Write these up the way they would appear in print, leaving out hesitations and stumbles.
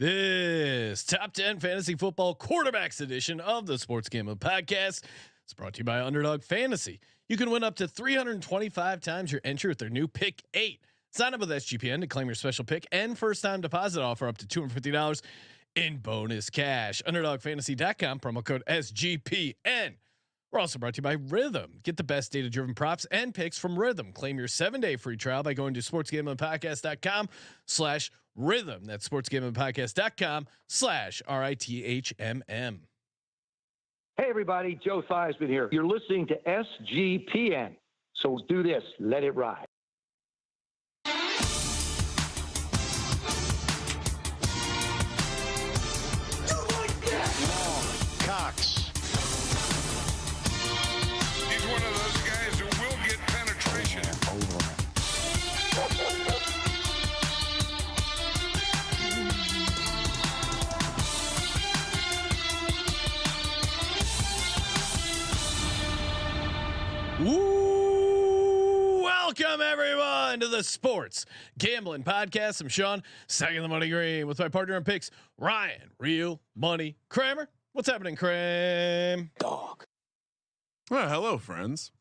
This top 10 fantasy football quarterbacks edition of the Sports Gambling Podcast is brought to you by Underdog Fantasy. You can win up to 325 times your entry with their new Pick 8. Sign up with SGPN to claim your special pick and first time deposit offer up to $250 in bonus cash. UnderdogFantasy.com, promo code SGPN. We're also brought to you by Rhythm. Get the best data-driven props and picks from Rhythm. Claim your 7-day free trial by going to sportsgamblingpodcast.com/rhythm. That's sportsgamblingpodcast.com/RITHMM. Hey everybody, Joe Theismann here. You're listening to SGPN. So do this, let it ride. Cox. He's one of those guys who will get penetration. Woo! Welcome everyone to the Sports Gambling Podcast. I'm Sean, second the money green, with my partner in picks, Ryan, Real Money Kramer. What's happening, Cram? Dog. Well, hello, friends.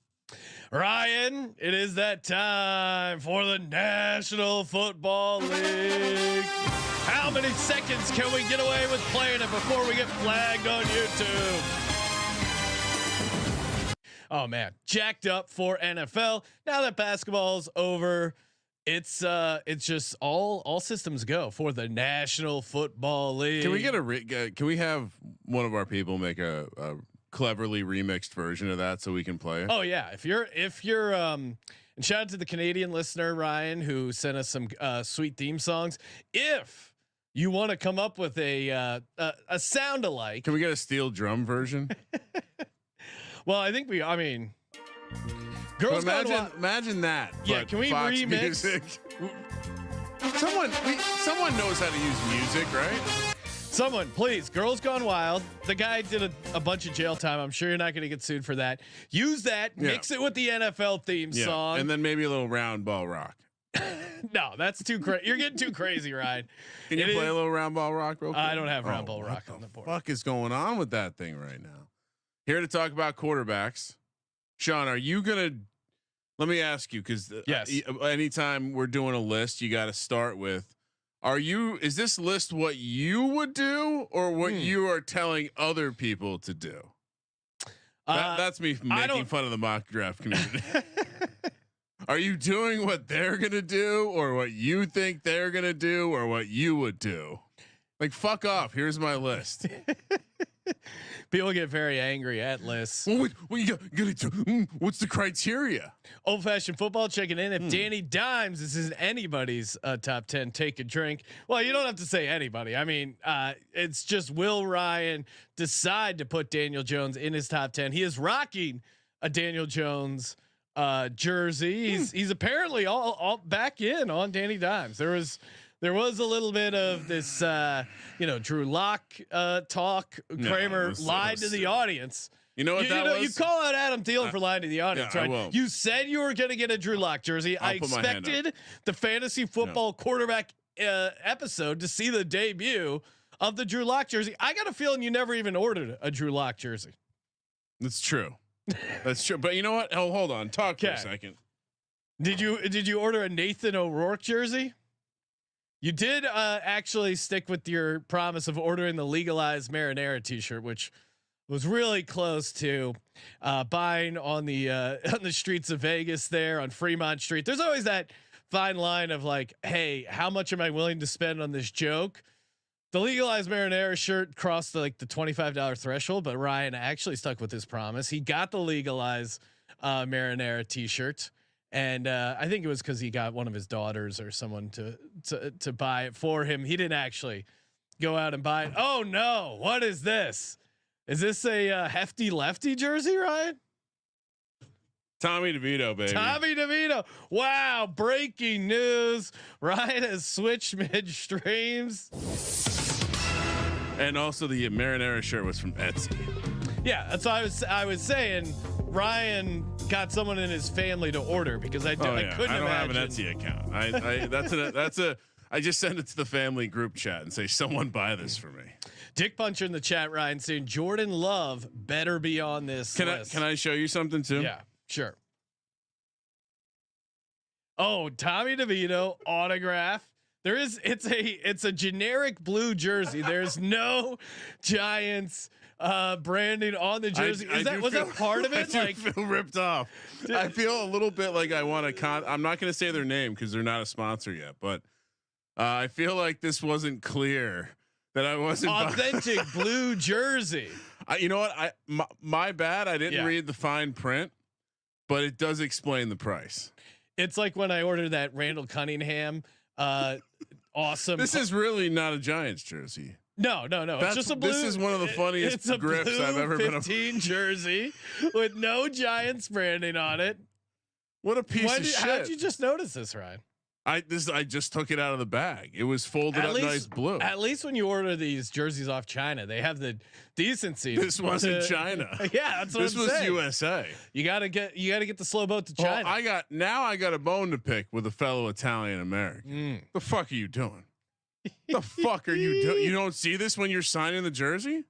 Ryan, it is that time for the National Football League. How many seconds can we get away with playing it before we get flagged on YouTube? Oh man, jacked up for NFL. Now that basketball's over, it's just all systems go for the National Football League. Can we get can we have one of our people make a cleverly remixed version of that so we can play it? Oh yeah, if you're and shout out to the Canadian listener Ryan who sent us some sweet theme songs. If you want to come up with a sound alike, can we get a steel drum version? well, I think I mean, girls imagine that. Yeah, can we Fox remix? Music. Someone knows how to use music, right? Someone, please. Girls Gone Wild. The guy did a bunch of jail time. I'm sure you're not going to get sued for that. Use that. Yeah. Mix it with the NFL theme song, and then maybe a little round ball rock. No, that's too crazy. You're getting too crazy, Ryan. Can you play a little round ball rock real quick? I don't have round ball rock on the board. What the fuck is going on with that thing right now? Here to talk about quarterbacks. Sean, are you gonna? Let me ask you, because yes, anytime we're doing a list, you got to start with. Is this list what you would do or what you are telling other people to do? That's me making fun of the mock draft community. Are you doing what they're going to do or what you think they're going to do or what you would do? Like, fuck off. Here's my list. People get very angry at lists. What you gonna do? What's the criteria? Old fashioned football checking in. If Danny Dimes, this is anybody's top 10, take a drink. Well, you don't have to say anybody. I mean, it's just will Ryan decide to put Daniel Jones in his top 10? He is rocking a Daniel Jones jersey. He's apparently all back in on Danny Dimes. There was a little bit of this, Drew Lock talk. Kramer lied to the audience. You know what that was? You call out Adam Thielen for lying to the audience, yeah, right? You said you were going to get a Drew Lock jersey. I expected the fantasy football quarterback episode to see the debut of the Drew Lock jersey. I got a feeling you never even ordered a Drew Lock jersey. That's true. That's true. But you know what? Oh, hold on. Talk for a second. Did you order a Nathan O'Rourke jersey? You did actually stick with your promise of ordering the legalized marinara T-shirt, which was really close to buying on the streets of Vegas there on Fremont Street. There's always that fine line of like, hey, how much am I willing to spend on this joke? The legalized marinara shirt crossed the $25 threshold, but Ryan actually stuck with his promise. He got the legalized marinara T-shirt. And I think it was because he got one of his daughters or someone to buy it for him. He didn't actually go out and buy it. Oh no! What is this? Is this a hefty lefty jersey, Ryan? Tommy DeVito, baby. Tommy DeVito. Wow! Breaking news. Ryan has switched midstreams. And also, the marinara shirt was from Etsy. Yeah, that's what I was saying. Ryan got someone in his family to order because I couldn't imagine. I don't have an Etsy account. I just send it to the family group chat and say, someone buy this for me. Dick Puncher in the chat, Ryan, saying Jordan Love better be on this list. Can I show you something too? Yeah, sure. Oh, Tommy DeVito autograph. It's a generic blue jersey. There's no Giants branding on the jersey. Was that part of it? I feel ripped off. I feel a little bit like I want to I'm not going to say their name because they're not a sponsor yet, but I feel like this wasn't clear that I wasn't authentic blue jersey. You know what? My bad. I didn't read the fine print, but it does explain the price. It's like when I ordered that Randall Cunningham. Awesome. This is really not a Giants jersey. No. It's just a blue. This is one of the funniest grips I've ever been. 15 jersey with no Giants branding on it. What a piece of shit! How'd you just notice this, Ryan? I just took it out of the bag. It was folded up nice blue. At least when you order these jerseys off China, they have the decency. This wasn't China. Yeah, that's what this I'm was saying. USA. You gotta get the slow boat to China. Well, I got a bone to pick with a fellow Italian American. The fuck are you doing? The fuck are you doing? You don't see this when you're signing the jersey?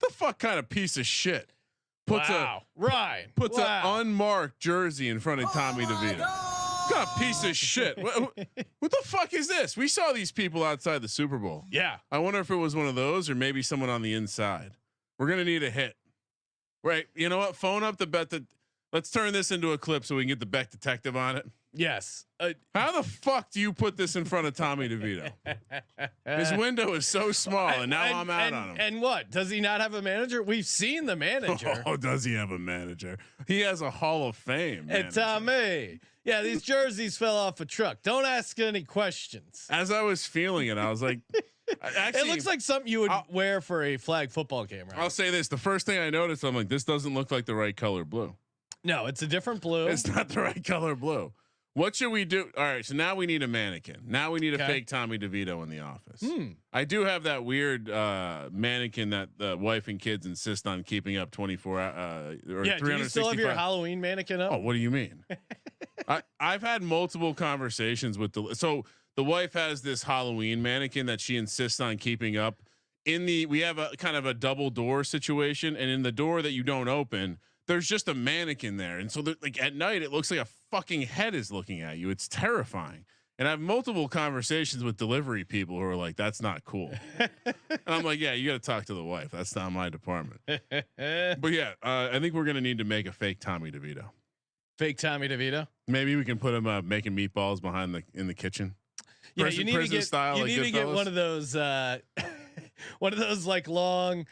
The fuck kind of piece of shit puts an unmarked jersey in front of Tommy DeVito? What kind of piece of shit? What the fuck is this? We saw these people outside the Super Bowl. Yeah. I wonder if it was one of those or maybe someone on the inside. We're going to need a hit. Right. You know what? Phone up the bet that. Let's turn this into a clip so we can get the Beck detective on it. Yes. How the fuck do you put this in front of Tommy DeVito? His window is so small, and now I'm out on him. And what? Does he not have a manager? We've seen the manager. Oh, does he have a manager? He has a Hall of Fame manager. Hey, Tommy. Yeah, these jerseys fell off a truck. Don't ask any questions. As I was feeling it, I was like, actually, it looks like something you would wear for a flag football game, right? I'll say this. The first thing I noticed, I'm like, this doesn't look like the right color blue. No, it's a different blue. It's not the right color blue. What should we do? All right, so now we need a mannequin. Now we need a fake Tommy DeVito in the office. I do have that weird mannequin that the wife and kids insist on keeping up 24 or yeah, 365. Do you still have your Halloween mannequin up? Oh, what do you mean? I've had multiple conversations with the wife has this Halloween mannequin that she insists on keeping up. We have a kind of a double door situation, and in the door that you don't open, there's just a mannequin there. And so like at night, it looks like a fucking head is looking at you. It's terrifying. And I have multiple conversations with delivery people who are like, that's not cool. And I'm like, yeah, you got to talk to the wife. That's not my department. But yeah, I think we're going to need to make a fake Tommy DeVito. Fake Tommy DeVito. Maybe we can put him making meatballs in the kitchen. Yeah, you need to get style, you need to get one of those like long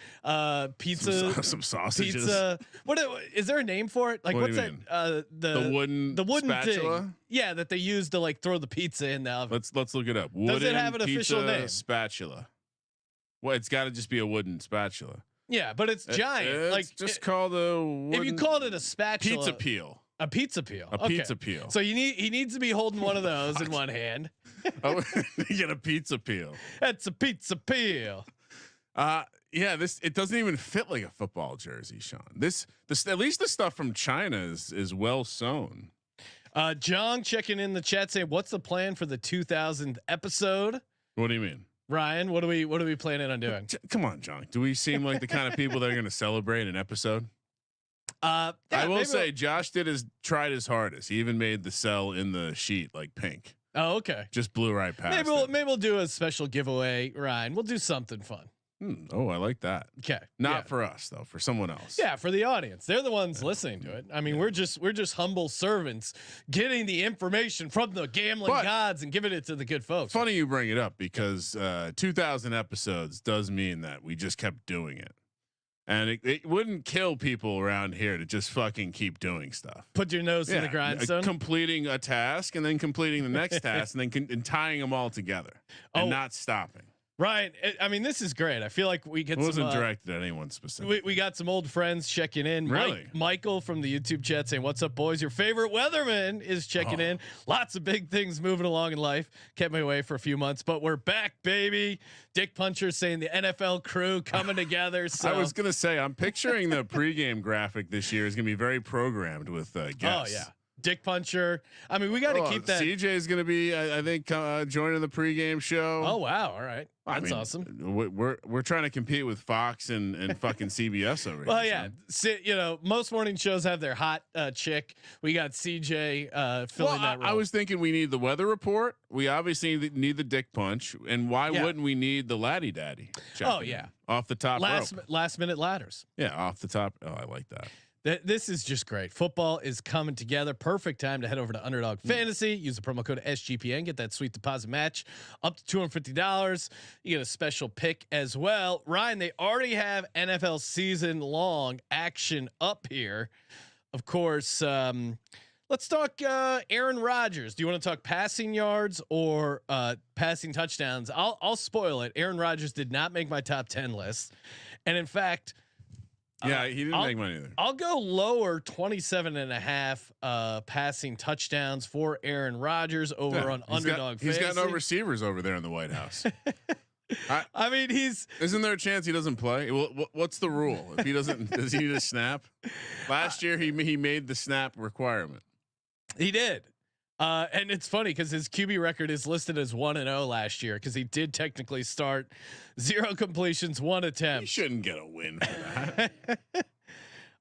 pizza some sausages. Pizza. What is there a name for it? Like what's that? The wooden spatula? thing. Yeah, that they use to like throw the pizza in the oven. Let's look it up. Does it have an official name? Spatula. Well, it's got to just be a wooden spatula. Yeah, but it's giant. It's like just called a. If you called it a spatula, pizza peel. A pizza peel. Pizza peel. So he needs to be holding one of those in one hand. You get a pizza peel. That's a pizza peel. Yeah, it doesn't even fit like a football jersey, Sean. This at least the stuff from China is well sewn. John checking in the chat saying, "What's the plan for the 2000th episode?" What do you mean, Ryan? What are we planning on doing? Come on, John. Do we seem like the kind of people that are going to celebrate an episode? Yeah, I will say Josh tried his hardest. He even made the cell in the sheet like pink. Oh, okay. Just blew right past. Maybe we'll do a special giveaway, Ryan. We'll do something fun. Oh, I like that. Okay. Not for us though, for someone else. Yeah, for the audience. They're the ones listening to it. I mean, we're just humble servants getting the information from the gambling gods and giving it to the good folks. Funny you bring it up because 2000 episodes does mean that we just kept doing it. And it wouldn't kill people around here to just fucking keep doing stuff. Put your nose in the grindstone. Completing a task and then completing the next task and then tying them all together and not stopping. Ryan, I mean, this is great. I feel like we get. It wasn't directed at anyone specific. We got some old friends checking in. Really? Michael from the YouTube chat saying, "What's up, boys? Your favorite weatherman is checking in. Lots of big things moving along in life. Kept me away for a few months, but we're back, baby." Dick Puncher saying the NFL crew coming together. So I was gonna say, I'm picturing the pregame graphic this year is gonna be very programmed with guests. Oh yeah. Dick Puncher. I mean, we got to keep that. CJ is going to be, I think, joining the pregame show. Oh wow! All right, that's awesome. We're trying to compete with Fox and fucking CBS over here. Well, yeah, most morning shows have their hot chick. We got CJ filling that role. I was thinking we need the weather report. We obviously need the Dick Punch, and why wouldn't we need the Laddie Daddy? Oh yeah, off the top rope. Last minute ladders. Yeah, off the top. Oh, I like that. This is just great. Football is coming together. Perfect time to head over to Underdog Fantasy. Use the promo code SGPN. Get that sweet deposit match up to $250. You get a special pick as well. Ryan, they already have NFL season long action up here. Of course, let's talk Aaron Rodgers. Do you want to talk passing yards or passing touchdowns? I'll spoil it. Aaron Rodgers did not make my top 10 list. And in fact, yeah, he didn't make money either. I'll go lower 27.5 passing touchdowns for Aaron Rodgers over on Underdog Fantasy. He's got no receivers over there in the White House. I mean, isn't there a chance he doesn't play? What's the rule? If he doesn't, does he need a snap? Last year he made the snap requirement. He did. And it's funny because his QB record is listed as 1-0 last year because he did technically start 0 completions, 1 attempt. He shouldn't get a win for that.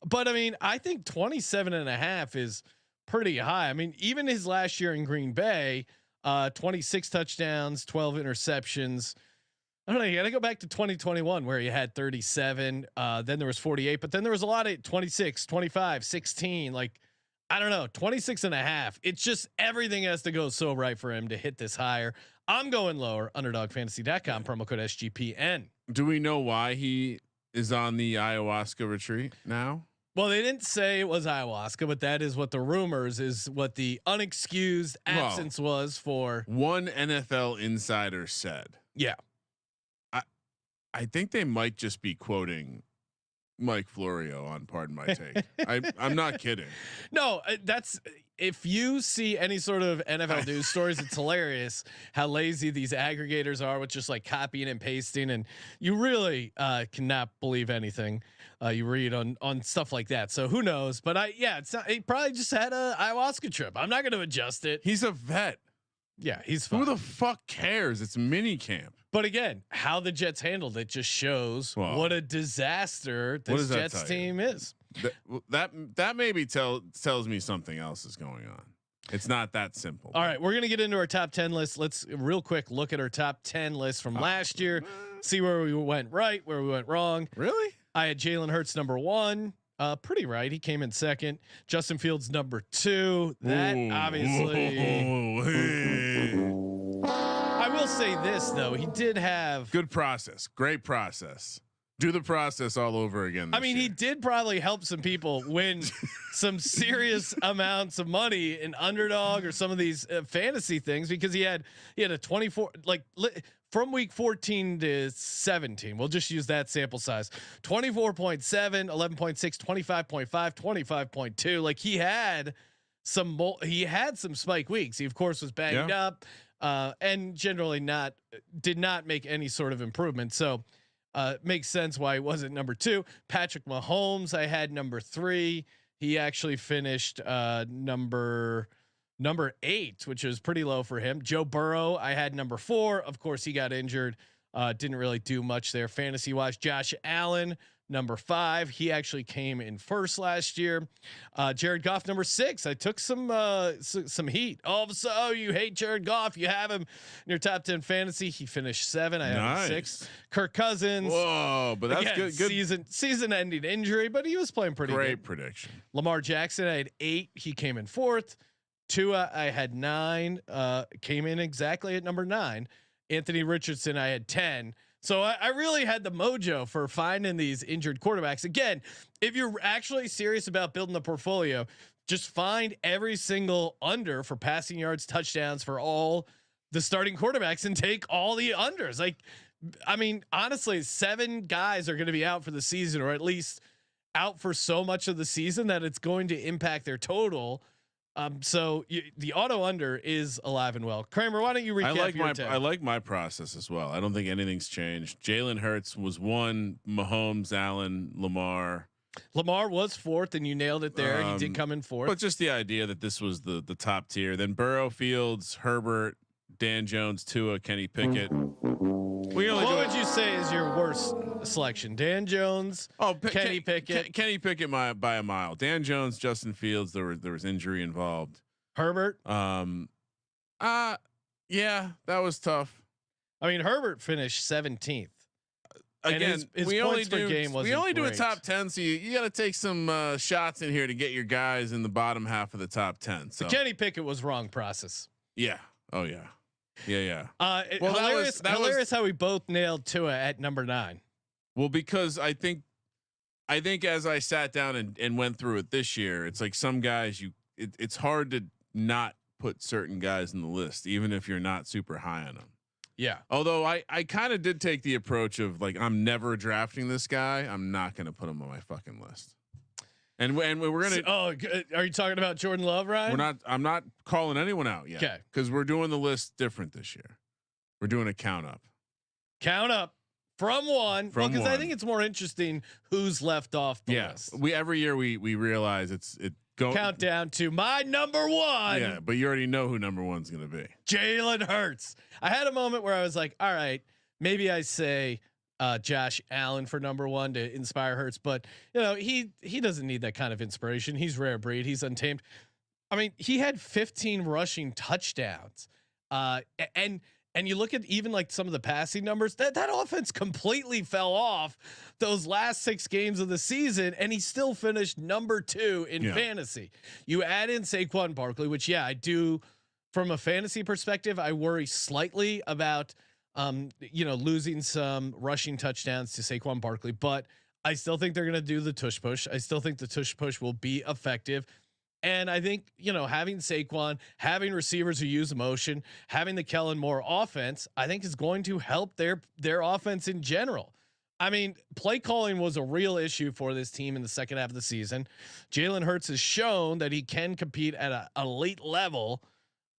But I mean, I think 27.5 is pretty high. I mean, even his last year in Green Bay, 26 touchdowns, 12 interceptions. I don't know. You got to go back to 2021 where he had 37. Then there was 48, but then there was a lot of 26, 25, 16. Like, I don't know, 26.5. It's just everything has to go so right for him to hit this higher. I'm going lower. UnderdogFantasy.com, promo code SGPN. Do we know why he is on the ayahuasca retreat now? Well, they didn't say it was ayahuasca, but that is what the rumors is what the unexcused absence was for. One NFL insider said. Yeah. I think they might just be quoting Mike Florio on Pardon My Take. I'm not kidding. No, that's if you see any sort of NFL news stories, it's hilarious how lazy these aggregators are with just like copying and pasting, and you really cannot believe anything you read on stuff like that. So who knows? But it's not. He probably just had a ayahuasca trip. I'm not going to adjust it. He's a vet. Yeah, he's fine. Who the fuck cares? It's mini camp. But again, how the Jets handled it just shows what a disaster this Jets team is. That maybe tells me something else is going on. It's not that simple. All right, we're gonna get into our top 10 list. Let's real quick look at our top 10 list from last year. See where we went right, where we went wrong. Really? I had Jalen Hurts number 1. Pretty right. He came in second. Justin Fields number 2. That obviously. I will say this though, he did have good process, great process. Do the process all over again. I mean, he did probably help some people win some serious amounts of money in Underdog or some of these fantasy things because he had a 24 from week 14 to 17. We'll just use that sample size. 24.7, 11.6, 25.5, 25.2. Like he had some spike weeks. He of course was banged up. And generally did not make any sort of improvement. So makes sense why he wasn't number 2. Patrick Mahomes, I had number 3. He actually finished number 8, which is pretty low for him. Joe Burrow, I had number 4. Of course, he got injured. Didn't really do much there fantasy wise. Josh Allen, number 5. He actually came in first last year. Jared Goff, number 6. I took some heat. All of a sudden, you hate Jared Goff. You have him in your top 10 fantasy. He finished 7. I had 6. Kirk Cousins. Whoa, but that's again, good. Season-ending injury, but he was playing pretty good. Great prediction. Lamar Jackson, I had 8. He came in 4th. Tua, I had 9. Came in exactly at number 9. Anthony Richardson, I had 10. So I really had the mojo for finding these injured quarterbacks. Again, if you're actually serious about building the portfolio, just find every single under for passing yards, touchdowns for all the starting quarterbacks and take all the unders. Like, I mean, honestly, 7 guys are going to be out for the season, or at least out for so much of the season that it's going to impact their total. So the auto under is alive and well. Kramer, why don't you recap? I like my process as well. I don't think anything's changed. Jalen Hurts was 1, Mahomes, Allen, Lamar. Lamar was fourth, and you nailed it there. He did come in fourth. But just the idea that this was the top tier. Then Burrow, Fields, Herbert, Dan Jones, Tua, Kenny Pickett. What would you say is your worst selection? Dan Jones, Kenny Pickett. Kenny Pickett by a mile. Dan Jones, Justin Fields. There was injury involved. Herbert. Yeah, that was tough. I mean, Herbert finished 17th. Again, we only do a great. top 10, so you got to take some shots in here to get your guys in the bottom half of the top 10. So Kenny Pickett was wrong process. Yeah. Oh yeah. Yeah. Well, hilarious how we both nailed Tua at number 9. Well, because I think as I sat down and went through it this year, it's like some guys it's hard to not put certain guys in the list, even if you're not super high on them. Yeah. Although I kind of did take the approach of like, I'm never drafting this guy. I'm not going to put him on my fucking list. And we're going to, are you talking about Jordan Love, Ryan? I'm not calling anyone out yet. Okay. Cause we're doing the list different this year. We're doing a count up from one. Because I think it's more interesting who's left off the list. Every year we realize it count down to my number 1. Yeah, but you already know who number 1's going to be. Jalen Hurts. I had a moment where I was like, all right, maybe I say Josh Allen for number 1 to inspire Hurts, but he doesn't need that kind of inspiration. He's rare breed. He's untamed. I mean, he had 15 rushing touchdowns. And you look at even like some of the passing numbers, that offense completely fell off those last 6 games of the season, and he still finished number 2 in fantasy. You add in Saquon Barkley, which I do from a fantasy perspective, I worry slightly about losing some rushing touchdowns to Saquon Barkley, but I still think they're going to do the tush push. I still think the tush push will be effective. And I think, having Saquon, having receivers who use motion, having the Kellen Moore offense, I think is going to help their offense in general. I mean, play calling was a real issue for this team in the second half of the season. Jalen Hurts has shown that he can compete at a elite level.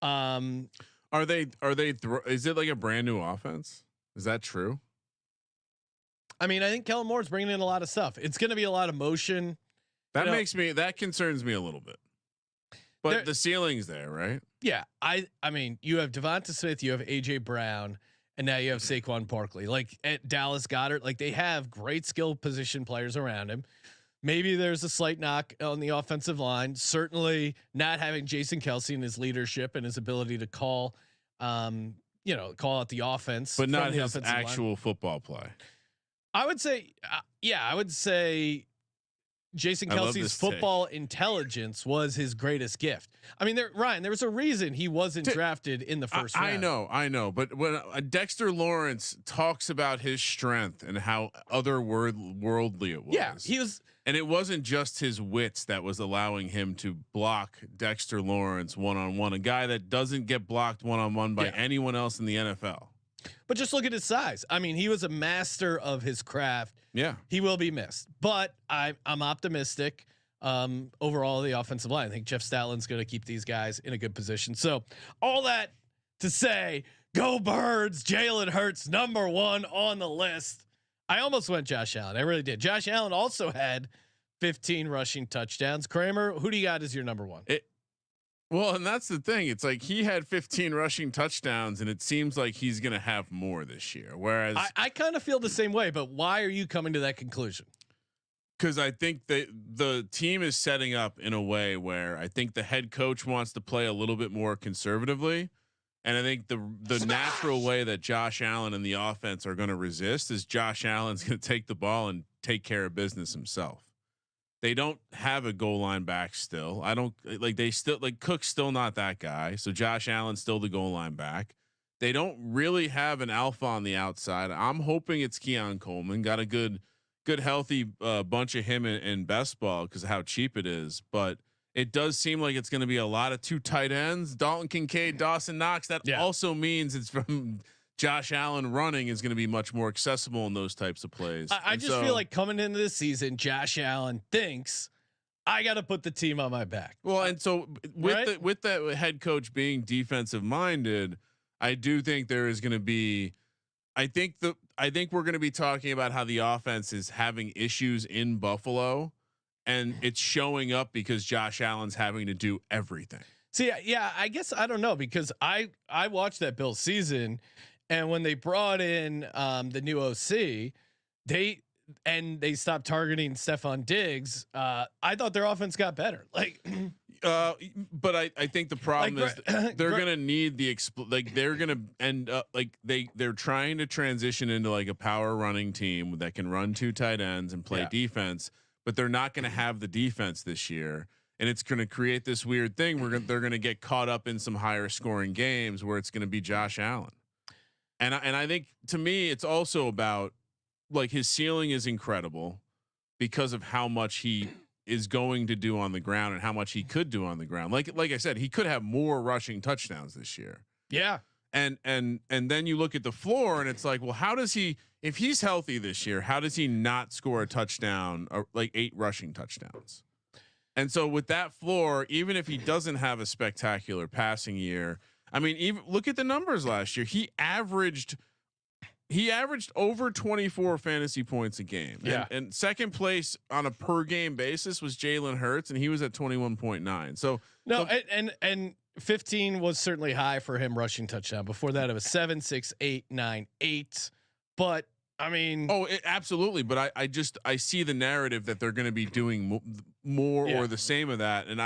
Is it like a brand new offense? Is that true? I mean, I think Kellen Moore's bringing in a lot of stuff. It's going to be a lot of motion. That concerns me a little bit. But the ceiling's there, right? Yeah. I mean, you have Devonta Smith, you have AJ Brown, and now you have Saquon Barkley. Like at Dallas Goedert, like they have great skill position players around him. Maybe there's a slight knock on the offensive line. Certainly not having Jason Kelce and his leadership and his ability to call out the offense, but not his actual football play. I would say, Jason Kelce's football intelligence was his greatest gift. I mean, Ryan, there was a reason he wasn't drafted in the first round. I know. But when Dexter Lawrence talks about his strength and how otherworldly it was. Yeah, he was. And it wasn't just his wits that was allowing him to block Dexter Lawrence one-on-one, a guy that doesn't get blocked one-on-one by anyone else in the NFL. But just look at his size. I mean, he was a master of his craft. Yeah, he will be missed, but I'm optimistic overall the offensive line. I think Jeff Statlin's going to keep these guys in a good position. So all that to say, go Birds. Jalen Hurts number 1 on the list. I almost went Josh Allen. I really did. Josh Allen also had 15 rushing touchdowns. Kramer, who do you got as your number 1? Well, and that's the thing. It's like he had 15 rushing touchdowns, and it seems like he's going to have more this year. Whereas I kind of feel the same way. But why are you coming to that conclusion? Because I think that the team is setting up in a way where I think the head coach wants to play a little bit more conservatively. And I think the natural way that Josh Allen and the offense are going to resist is Josh Allen's going to take the ball and take care of business himself. They don't have a goal line back still. I don't like they still like Cook's still not that guy. So Josh Allen's still the goal line back. They don't really have an alpha on the outside. I'm hoping it's Keon Coleman. Got a good healthy bunch of him in best ball because of how cheap it is. But it does seem like it's going to be a lot of 2 tight ends, Dalton Kincaid, Dawson Knox. That also means it's from Josh Allen running is going to be much more accessible in those types of plays. I just feel like coming into this season, Josh Allen thinks I got to put the team on my back. Well, and so with that head coach being defensive minded, I do think there is going to be. I think we're going to be talking about how the offense is having issues in Buffalo. and it's showing up because Josh Allen's having to do everything. See, yeah, I guess I don't know, because I watched that Bills season, and when they brought in the new OC, they stopped targeting Stephon Diggs. I thought their offense got better. Like, but I think the problem is they're gonna need the they're gonna end up like they're trying to transition into like a power running team that can run 2 tight ends and play defense, but they're not gonna have the defense this year. And it's going to create this weird thing where they're going to get caught up in some higher scoring games where it's going to be Josh Allen. And I think, to me, it's also about, like, his ceiling is incredible because of how much he is going to do on the ground and how much he could do on the ground. Like I said, he could have more rushing touchdowns this year. Yeah. And then you look at the floor and it's like, well, how does he, if he's healthy this year, how does he not score a touchdown or like 8 rushing touchdowns? And so with that floor, even if he doesn't have a spectacular passing year, I mean, even look at the numbers last year. He averaged over 24 fantasy points a game. Yeah. And second place on a per game basis was Jalen Hurts, and he was at 21.9. So no, and 15 was certainly high for him rushing touchdown. Before that, it was 7, 6, 8, 9, 8. But I mean, absolutely. But I see the narrative that they're going to be doing more or the same of that. And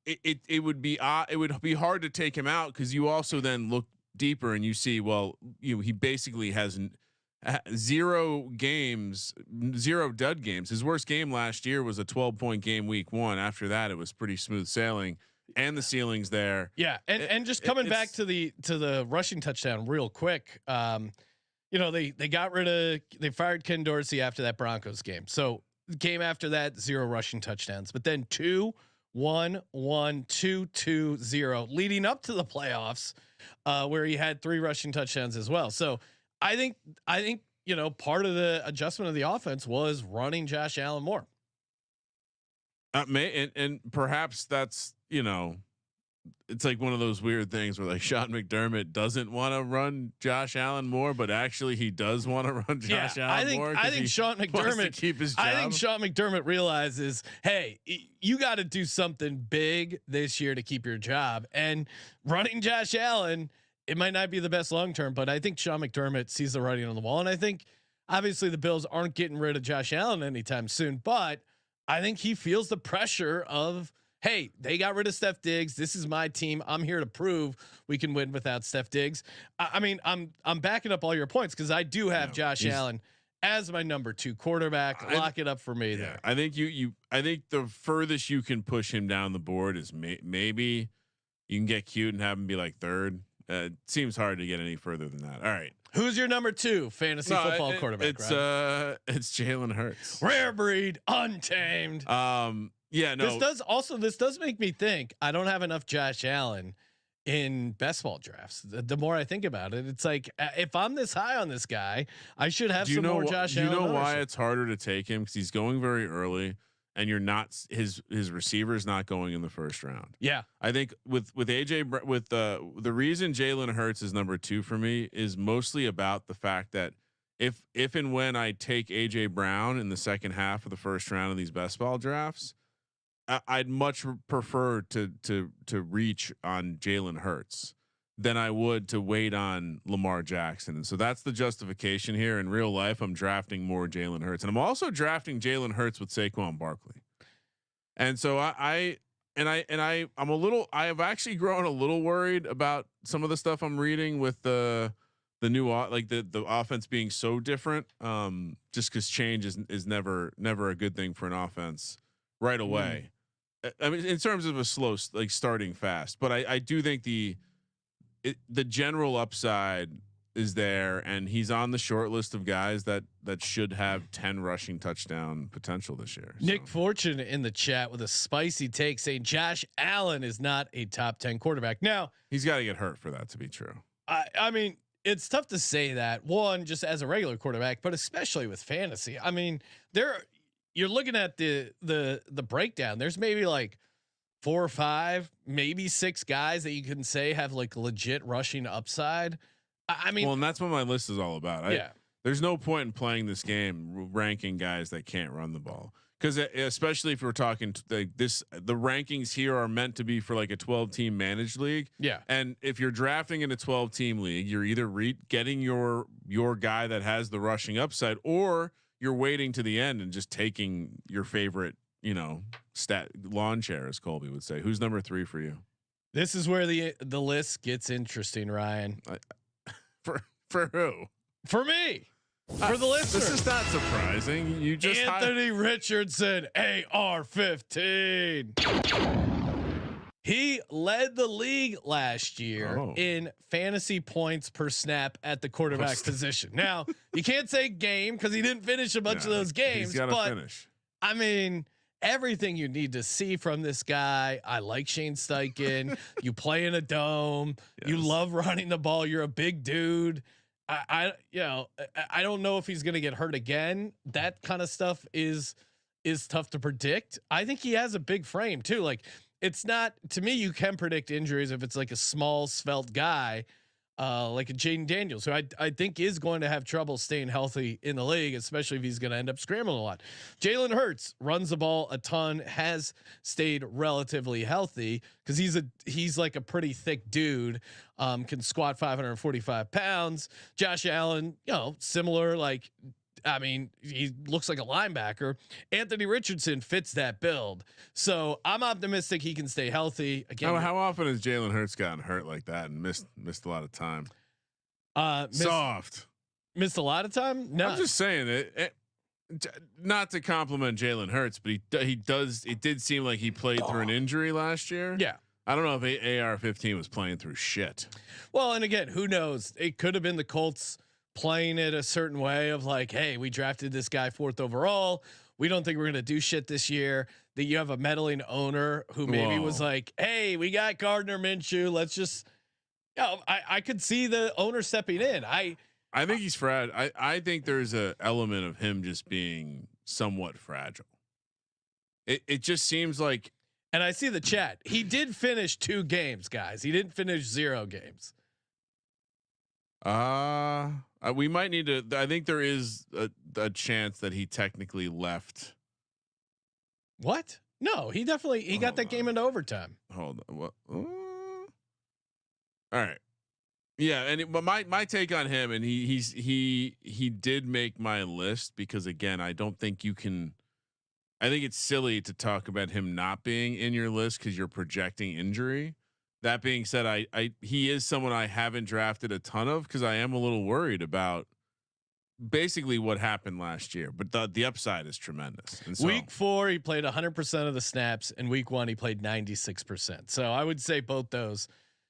it would be hard to take him out, because you also then look deeper and you see, well, he basically has 0 games, 0 dud games. His worst game last year was a 12-point game week 1. After that, it was pretty smooth sailing, and the ceiling's there. Yeah. And just coming back to the rushing touchdown real quick. They fired Ken Dorsey after that Broncos game. So the game after that, 0 rushing touchdowns, but then 2, 1, 1, 2, 2, 0 leading up to the playoffs, where he had 3 rushing touchdowns as well. So I think, part of the adjustment of the offense was running Josh Allen more. And perhaps that's, it's like one of those weird things where, like, Sean McDermott doesn't want to run Josh Allen more, but actually he does want to run Josh Allen more. I think Sean McDermott keep his job. I think Sean McDermott realizes, hey, you got to do something big this year to keep your job, and running Josh Allen, it might not be the best long term, but I think Sean McDermott sees the writing on the wall, and I think obviously the Bills aren't getting rid of Josh Allen anytime soon, but I think he feels the pressure of, hey, they got rid of Steph Diggs. This is my team. I'm here to prove we can win without Steph Diggs. I mean, I'm backing up all your points, because I do have Josh Allen as my number 2 quarterback. Lock it up for me there. I think I think the furthest you can push him down the board is maybe you can get cute and have him be like 3rd. It seems hard to get any further than that. All right. Who's your number 2 fantasy football quarterback? It's Jalen Hurts. Rare breed, untamed. Yeah, no. This does make me think I don't have enough Josh Allen in best ball drafts. The more I think about it, it's like, if I'm this high on this guy, I should have some more Josh Allen. Do you know why it's harder to take him? Because he's going very early, and you're not his receiver's not going in the first round. Yeah, I think with AJ, with the reason Jalen Hurts is number 2 for me is mostly about the fact that if and when I take AJ Brown in the second half of the first round of these best ball drafts, I'd much prefer to reach on Jalen Hurts than I would to wait on Lamar Jackson. And so that's the justification here. In real life, I'm drafting more Jalen Hurts, and I'm also drafting Jalen Hurts with Saquon Barkley. And so I have actually grown a little worried about some of the stuff I'm reading with the new, like the offense being so different. Just cause change is never a good thing for an offense right away. I mean, in terms of a slow, like starting fast, but I do think the general upside is there, and he's on the short list of guys that should have 10 rushing touchdown potential this year. Nick Fortune in the chat with a spicy take saying Josh Allen is not a top 10 quarterback. Now he's got to get hurt for that to be true. I mean, it's tough to say that, one, just as a regular quarterback, but especially with fantasy. I mean, you're looking at the breakdown. There's maybe like 4 or 5, maybe 6 guys that you can say have like legit rushing upside. I mean, well, and that's what my list is all about. There's no point in playing this game ranking guys that can't run the ball. Because especially if we're talking the rankings here are meant to be for like a 12-team managed league. Yeah. And if you're drafting in a 12-team league, you're either getting your guy that has the rushing upside, or you're waiting to the end and just taking your favorite, lawn chair, as Colby would say. Who's number 3 for you? This is where the list gets interesting, Ryan. For who? For me. For the listener. This is not surprising. You just Anthony Richardson, AR-15. He led the league last year in fantasy points per snap at the quarterback position. Now, you can't say game because he didn't finish a bunch of those games. He's got to finish. I mean, everything you need to see from this guy. I like Shane Steichen. You play in a dome. Yes. You love running the ball. You're a big dude. I don't know if he's going to get hurt again. That kind of stuff is tough to predict. I think he has a big frame too. Like, it's not, to me, you can predict injuries if it's like a small svelte guy, like a Jaden Daniels, who I think is going to have trouble staying healthy in the league, especially if he's going to end up scrambling a lot. Jalen Hurts runs the ball a ton, has stayed relatively healthy because he's like a pretty thick dude, can squat 545 pounds. Josh Allen, similar, like, I mean, he looks like a linebacker. Anthony Richardson fits that build. So I'm optimistic he can stay healthy. Again, how often has Jalen Hurts gotten hurt like that and missed a lot of time? Missed a lot of time. No, I'm just saying it. Not to compliment Jalen Hurts, but he does. It did seem like he played through an injury last year. Yeah. I don't know if AR-15 was playing through shit. Well, and again, who knows? It could have been the Colts playing it a certain way of like, hey, we drafted this guy 4th overall. We don't think we're going to do shit this year. That you have a meddling owner who maybe was like, hey, we got Gardner Minshew. Let's just, I could see the owner stepping in. I think he's fragile. I think there's a element of him just being somewhat fragile. It just seems like, and I see the chat. He did finish 2 games, guys. He didn't finish 0 games. We might need to. I think there is a chance that he technically left. What? No, he got that game into overtime. Hold on. What? All right. Yeah, but my take on him, and he did make my list because, again, I don't think you can. I think it's silly to talk about him not being in your list because you're projecting injury. That being said, he is someone I haven't drafted a ton of because I am a little worried about basically what happened last year. But the upside is tremendous. And so, week 4, he played 100% of the snaps, and week 1, he played 96%. So I would say both those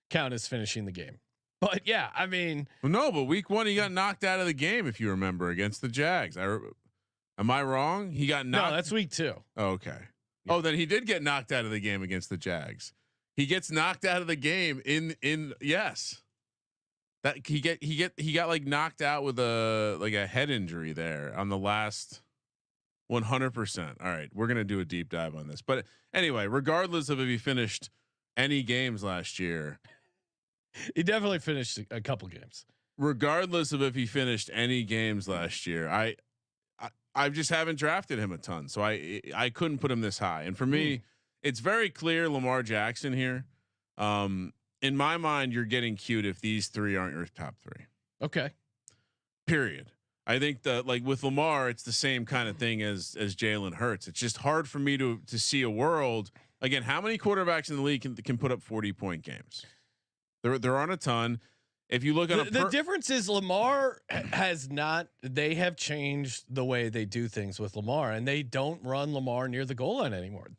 count as finishing the game. But yeah, I mean, no, but week 1 he got knocked out of the game, if you remember, against the Jags. Am I wrong? He got knocked. No, that's week 2. Oh, okay. Yeah. Oh, then he did get knocked out of the game against the Jags. He gets knocked out of the game in yes. That he got like knocked out with a head injury there on the last 100%. All right, we're gonna do a deep dive on this, but anyway, regardless of if he finished any games last year, he definitely finished a couple games. Regardless of if he finished any games last year, I just haven't drafted him a ton, so I couldn't put him this high. And for me, it's very clear Lamar Jackson here. In my mind, you're getting cute if these 3 aren't your top 3. Okay. Period. I think that, like with Lamar, it's the same kind of thing as Jalen Hurts. It's just hard for me to see a world. Again, how many quarterbacks in the league can put up 40-point games? There aren't a ton. If you look at the difference is Lamar has not. They have changed the way they do things with Lamar, and they don't run Lamar near the goal line anymore.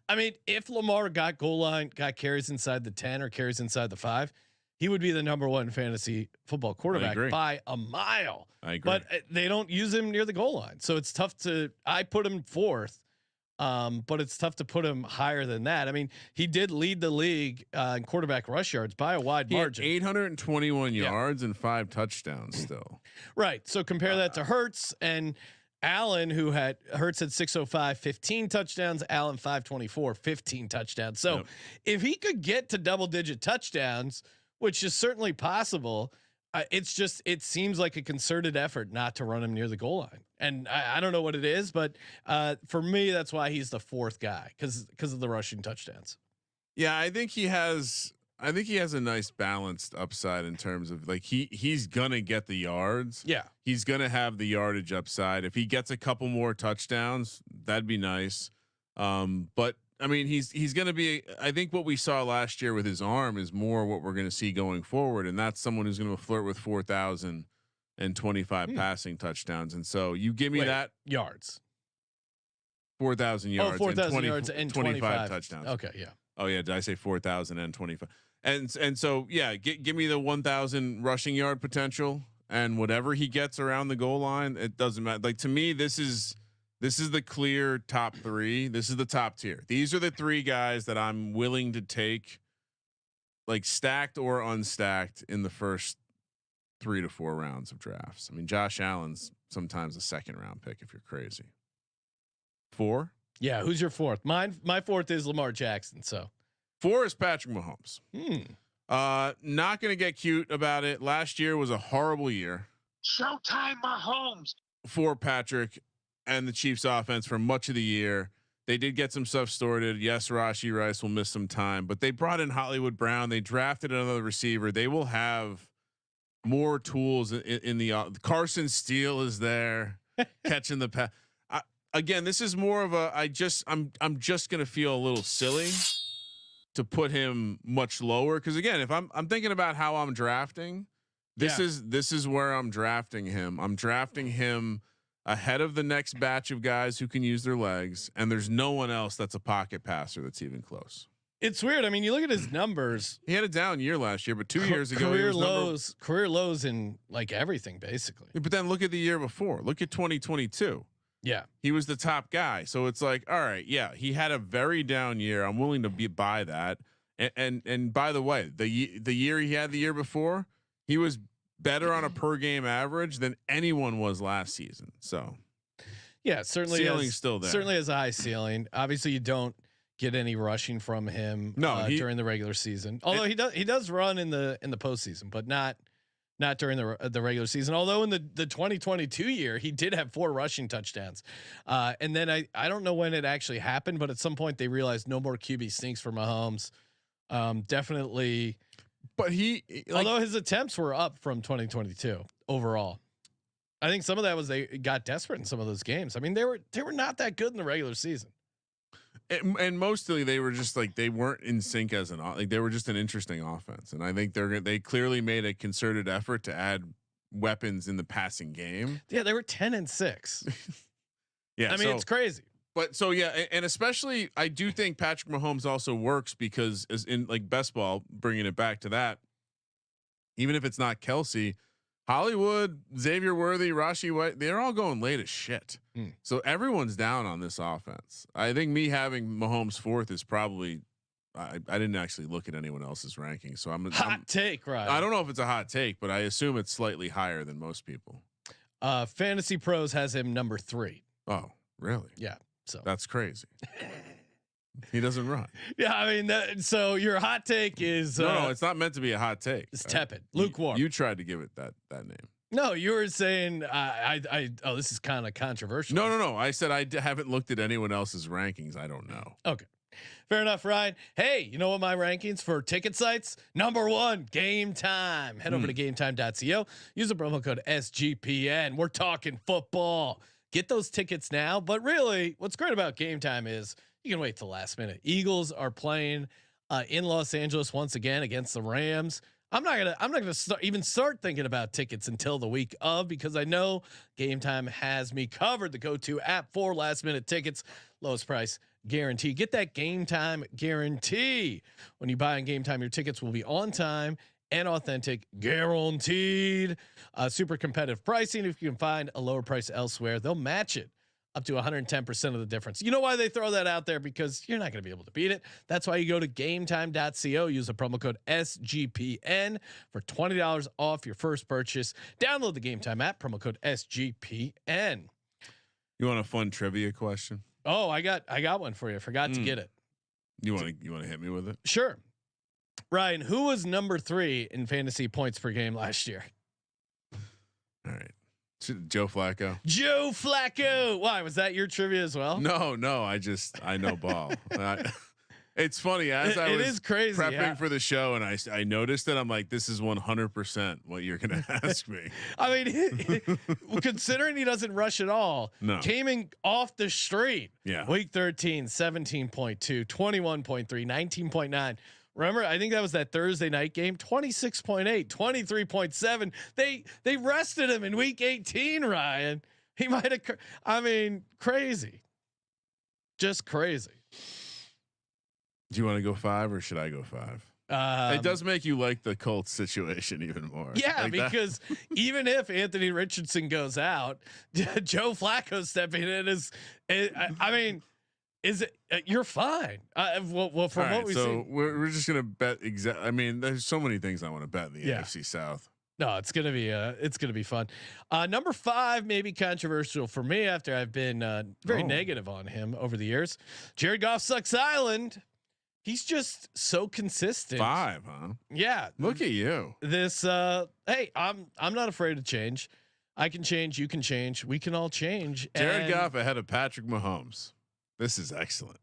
If Lamar got goal line, got carries inside the 10 or carries inside the 5, he would be the number 1 fantasy football quarterback by a mile. I agree. But they don't use him near the goal line, so it's tough to. I put him 4th. But it's tough to put him higher than that. I mean, he did lead the league in quarterback rush yards by a wide margin. 821 yards and 5 touchdowns still. Right. So compare that to Hurts and Allen, Hurts had 605, 15 touchdowns, Allen 524, 15 touchdowns. So if he could get to double-digit touchdowns, which is certainly possible, it seems like a concerted effort not to run him near the goal line. And I don't know what it is, but for me, that's why he's the fourth guy because of the rushing touchdowns. Yeah, I think he has a nice balanced upside in terms of like he's gonna get the yards. Yeah, he's gonna have the yardage upside. If he gets a couple more touchdowns, that'd be nice. But I mean, he's gonna be. I think what we saw last year with his arm is more what we're gonna see going forward, and that's someone who's gonna flirt with 4,025 passing touchdowns. And so you give me that yards, 4,000 yards, 4,000 yards and 25 touchdowns. Okay, yeah. Oh yeah, did I say 4,025? And so yeah, give me the 1,000 rushing yard potential, and whatever he gets around the goal line, it doesn't matter. Like to me, this is the clear top three. This is the top tier. These are the three guys that I'm willing to take, like stacked or unstacked, in the first 3 to 4 rounds of drafts. I mean, Josh Allen's sometimes a second round pick if you're crazy. 4. Yeah, who's your fourth? My fourth is Lamar Jackson. So 4 is Patrick Mahomes. Not going to get cute about it. Last year was a horrible year. Showtime Mahomes For Patrick and the Chiefs offense for much of the year. They did get some stuff sorted. Yes, Rashee Rice will miss some time, but they brought in Hollywood Brown. They drafted another receiver. They will have more tools in the Carson Steele is there catching the pass. Again, this is more of a, I'm just going to feel a little silly to put him much lower. Cause again, if I'm thinking about how I'm drafting, this is where I'm drafting him. I'm drafting him ahead of the next batch of guys who can use their legs. And there's no one else that's a pocket passer that's even close. It's weird. I mean, you look at his numbers. He had a down year last year, but 2 years ago, career lows in like everything basically. But then look at the year before. Look at 2022. Yeah, he was the top guy. So it's like, all right, yeah, he had a very down year. I'm willing to buy that. And by the way, the year he had the year before, he was better on a per game average than anyone was last season. So yeah, certainly ceiling's still there. Certainly has a high ceiling. Obviously, you don't get any rushing from him during the regular season. Although he does run in the postseason, but not during the regular season. Although in the 2022 year, he did have 4 rushing touchdowns. And then I don't know when it actually happened, but at some point they realized no more QB sneaks for Mahomes. Definitely. But although his attempts were up from 2022 overall, I think some of that was they got desperate in some of those games. I mean, they were not that good in the regular season. And mostly they were just like, they weren't in sync as they were just an interesting offense. And I think they clearly made a concerted effort to add weapons in the passing game. Yeah. They were 10-6. Yeah. I mean, it's crazy, but so, yeah. And especially I do think Patrick Mahomes also works because as in like best ball, bringing it back to that, even if it's not Kelsey, Hollywood, Xavier Worthy, Rashee White, they're all going late as shit. So everyone's down on this offense. I think me having Mahomes 4th is probably, I didn't actually look at anyone else's rankings. So I'm take, right? I don't know if it's a hot take, but I assume it's slightly higher than most people. Fantasy Pros has him number 3. Oh, really? Yeah. So that's crazy. He doesn't run. Yeah, I mean, so your hot take is no, it's not meant to be a hot take. It's tepid, lukewarm. You tried to give it that name. No, you were saying this is kind of controversial. No. I said I haven't looked at anyone else's rankings. I don't know. Okay, fair enough, Ryan. Hey, you know what my rankings for ticket sites? Number 1, Game Time. Head over to gametime.co. Use the promo code SGPN. We're talking football. Get those tickets now. But really, what's great about Game Time is you can wait till last minute. Eagles are playing in Los Angeles once again against the Rams. I'm not gonna start thinking about tickets until the week of, because I know Game Time has me covered. The go-to app for last minute tickets, lowest price guarantee. Get that Game Time guarantee. When you buy on Game Time, your tickets will be on time and authentic, guaranteed. Super competitive pricing. If you can find a lower price elsewhere, they'll match it up to 110% of the difference. You know why they throw that out there? Because you're not going to be able to beat it. That's why you go to gametime.co, use the promo code SGPN for $20 off your first purchase. Download the Game Time app, promo code SGPN. You want a fun trivia question? Oh, I got one for you. I forgot to get it. You want to hit me with it? Sure. Ryan, who was number 3 in fantasy points per game last year? All right. Joe Flacco. Joe Flacco. Why was that your trivia as well? No. I know ball. It's funny as I it was is crazy, prepping for the show, and I noticed it. I'm like, this is 100% what you're going to ask me. I mean, considering he doesn't rush at all, came in off the street. Yeah. Week 13, 17.2, 21.3, 19.9. Remember, I think that was that Thursday night game, 26.8, 23.7. They rested him in week 18, Ryan. He might have, I mean, crazy. Just crazy. Do you want to go 5 or should I go 5? It does make you like the Colts situation even more. Yeah, like because even if Anthony Richardson goes out, Joe Flacco stepping in I mean, is it? You're fine. Well, from what we see, we're just gonna bet. I mean, there's so many things I want to bet in the AFC South. No, it's gonna be fun. Number 5, maybe controversial for me after I've been very negative on him over the years. Jared Goff sucks Island. He's just so consistent. 5, huh? Yeah. Look at you. This. Hey, I'm not afraid to change. I can change. You can change. We can all change. Jared Goff ahead of Patrick Mahomes. This is excellent.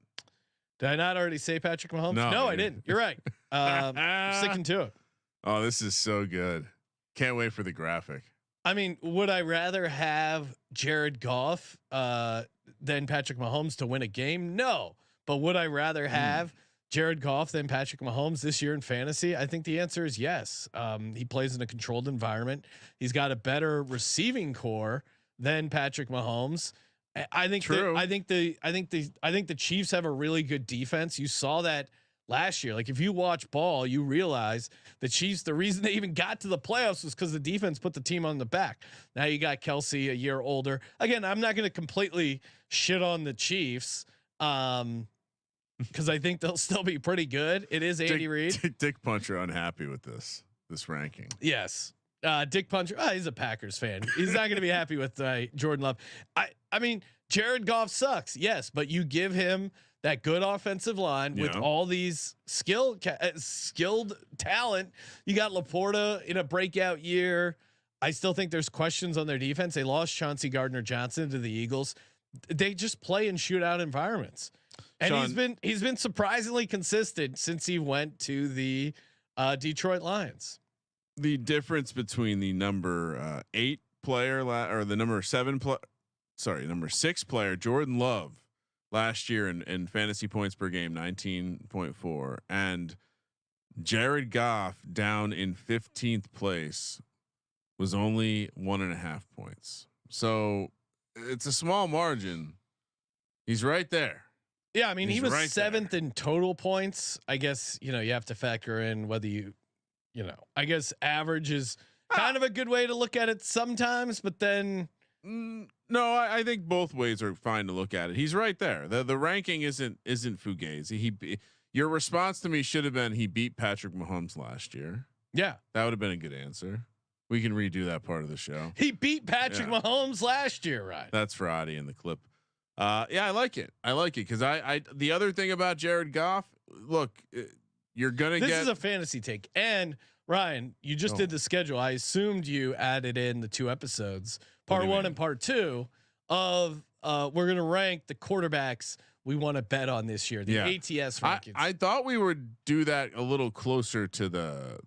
Did I not already say Patrick Mahomes? No, I didn't. You're right. I'm sticking to it. Oh, this is so good. Can't wait for the graphic. I mean, would I rather have Jared Goff than Patrick Mahomes to win a game? No. But would I rather have Jared Goff than Patrick Mahomes this year in fantasy? I think the answer is yes. He plays in a controlled environment. He's got a better receiving core than Patrick Mahomes. I think the Chiefs have a really good defense. You saw that last year. Like if you watch ball, you realize the Chiefs, the reason they even got to the playoffs was because the defense put the team on the back. Now you got Kelsey a year older. Again, I'm not going to completely shit on the Chiefs. Because I think they'll still be pretty good. It is Andy Reid. Dick Puncher unhappy with this ranking. Yes. Dick Puncher. He's a Packers fan. He's not going to be happy with Jordan Love. I mean, Jared Goff sucks. Yes, but you give him that good offensive line with all these skilled talent. You got Laporta in a breakout year. I still think there's questions on their defense. They lost Chauncey Gardner-Johnson to the Eagles. They just play in shootout environments. And Sean, he's been surprisingly consistent since he went to the Detroit Lions. The difference between the number 8 player or the number 6 player Jordan Love last year in fantasy points per game 19.4 and Jared Goff down in 15th place was only 1.5 points. So it's a small margin. He's right there. Yeah, I mean, he was right 7th in total points. I guess, you have to factor in whether I guess average is kind of a good way to look at it sometimes, but then no, I think both ways are fine to look at it. He's right there. The ranking isn't fugazi. Your response to me should have been he beat Patrick Mahomes last year. Yeah, that would have been a good answer. We can redo that part of the show. He beat Patrick Mahomes last year, right? That's for Adi in the clip. Yeah, I like it. Because I the other thing about Jared Goff, look, you're gonna this is a fantasy take. And Ryan, you just did the schedule. I assumed you added in the 2 episodes, part 1 and part 2 of we're gonna rank the quarterbacks we want to bet on this year, the ATS rankings. I thought we would do that a little closer to the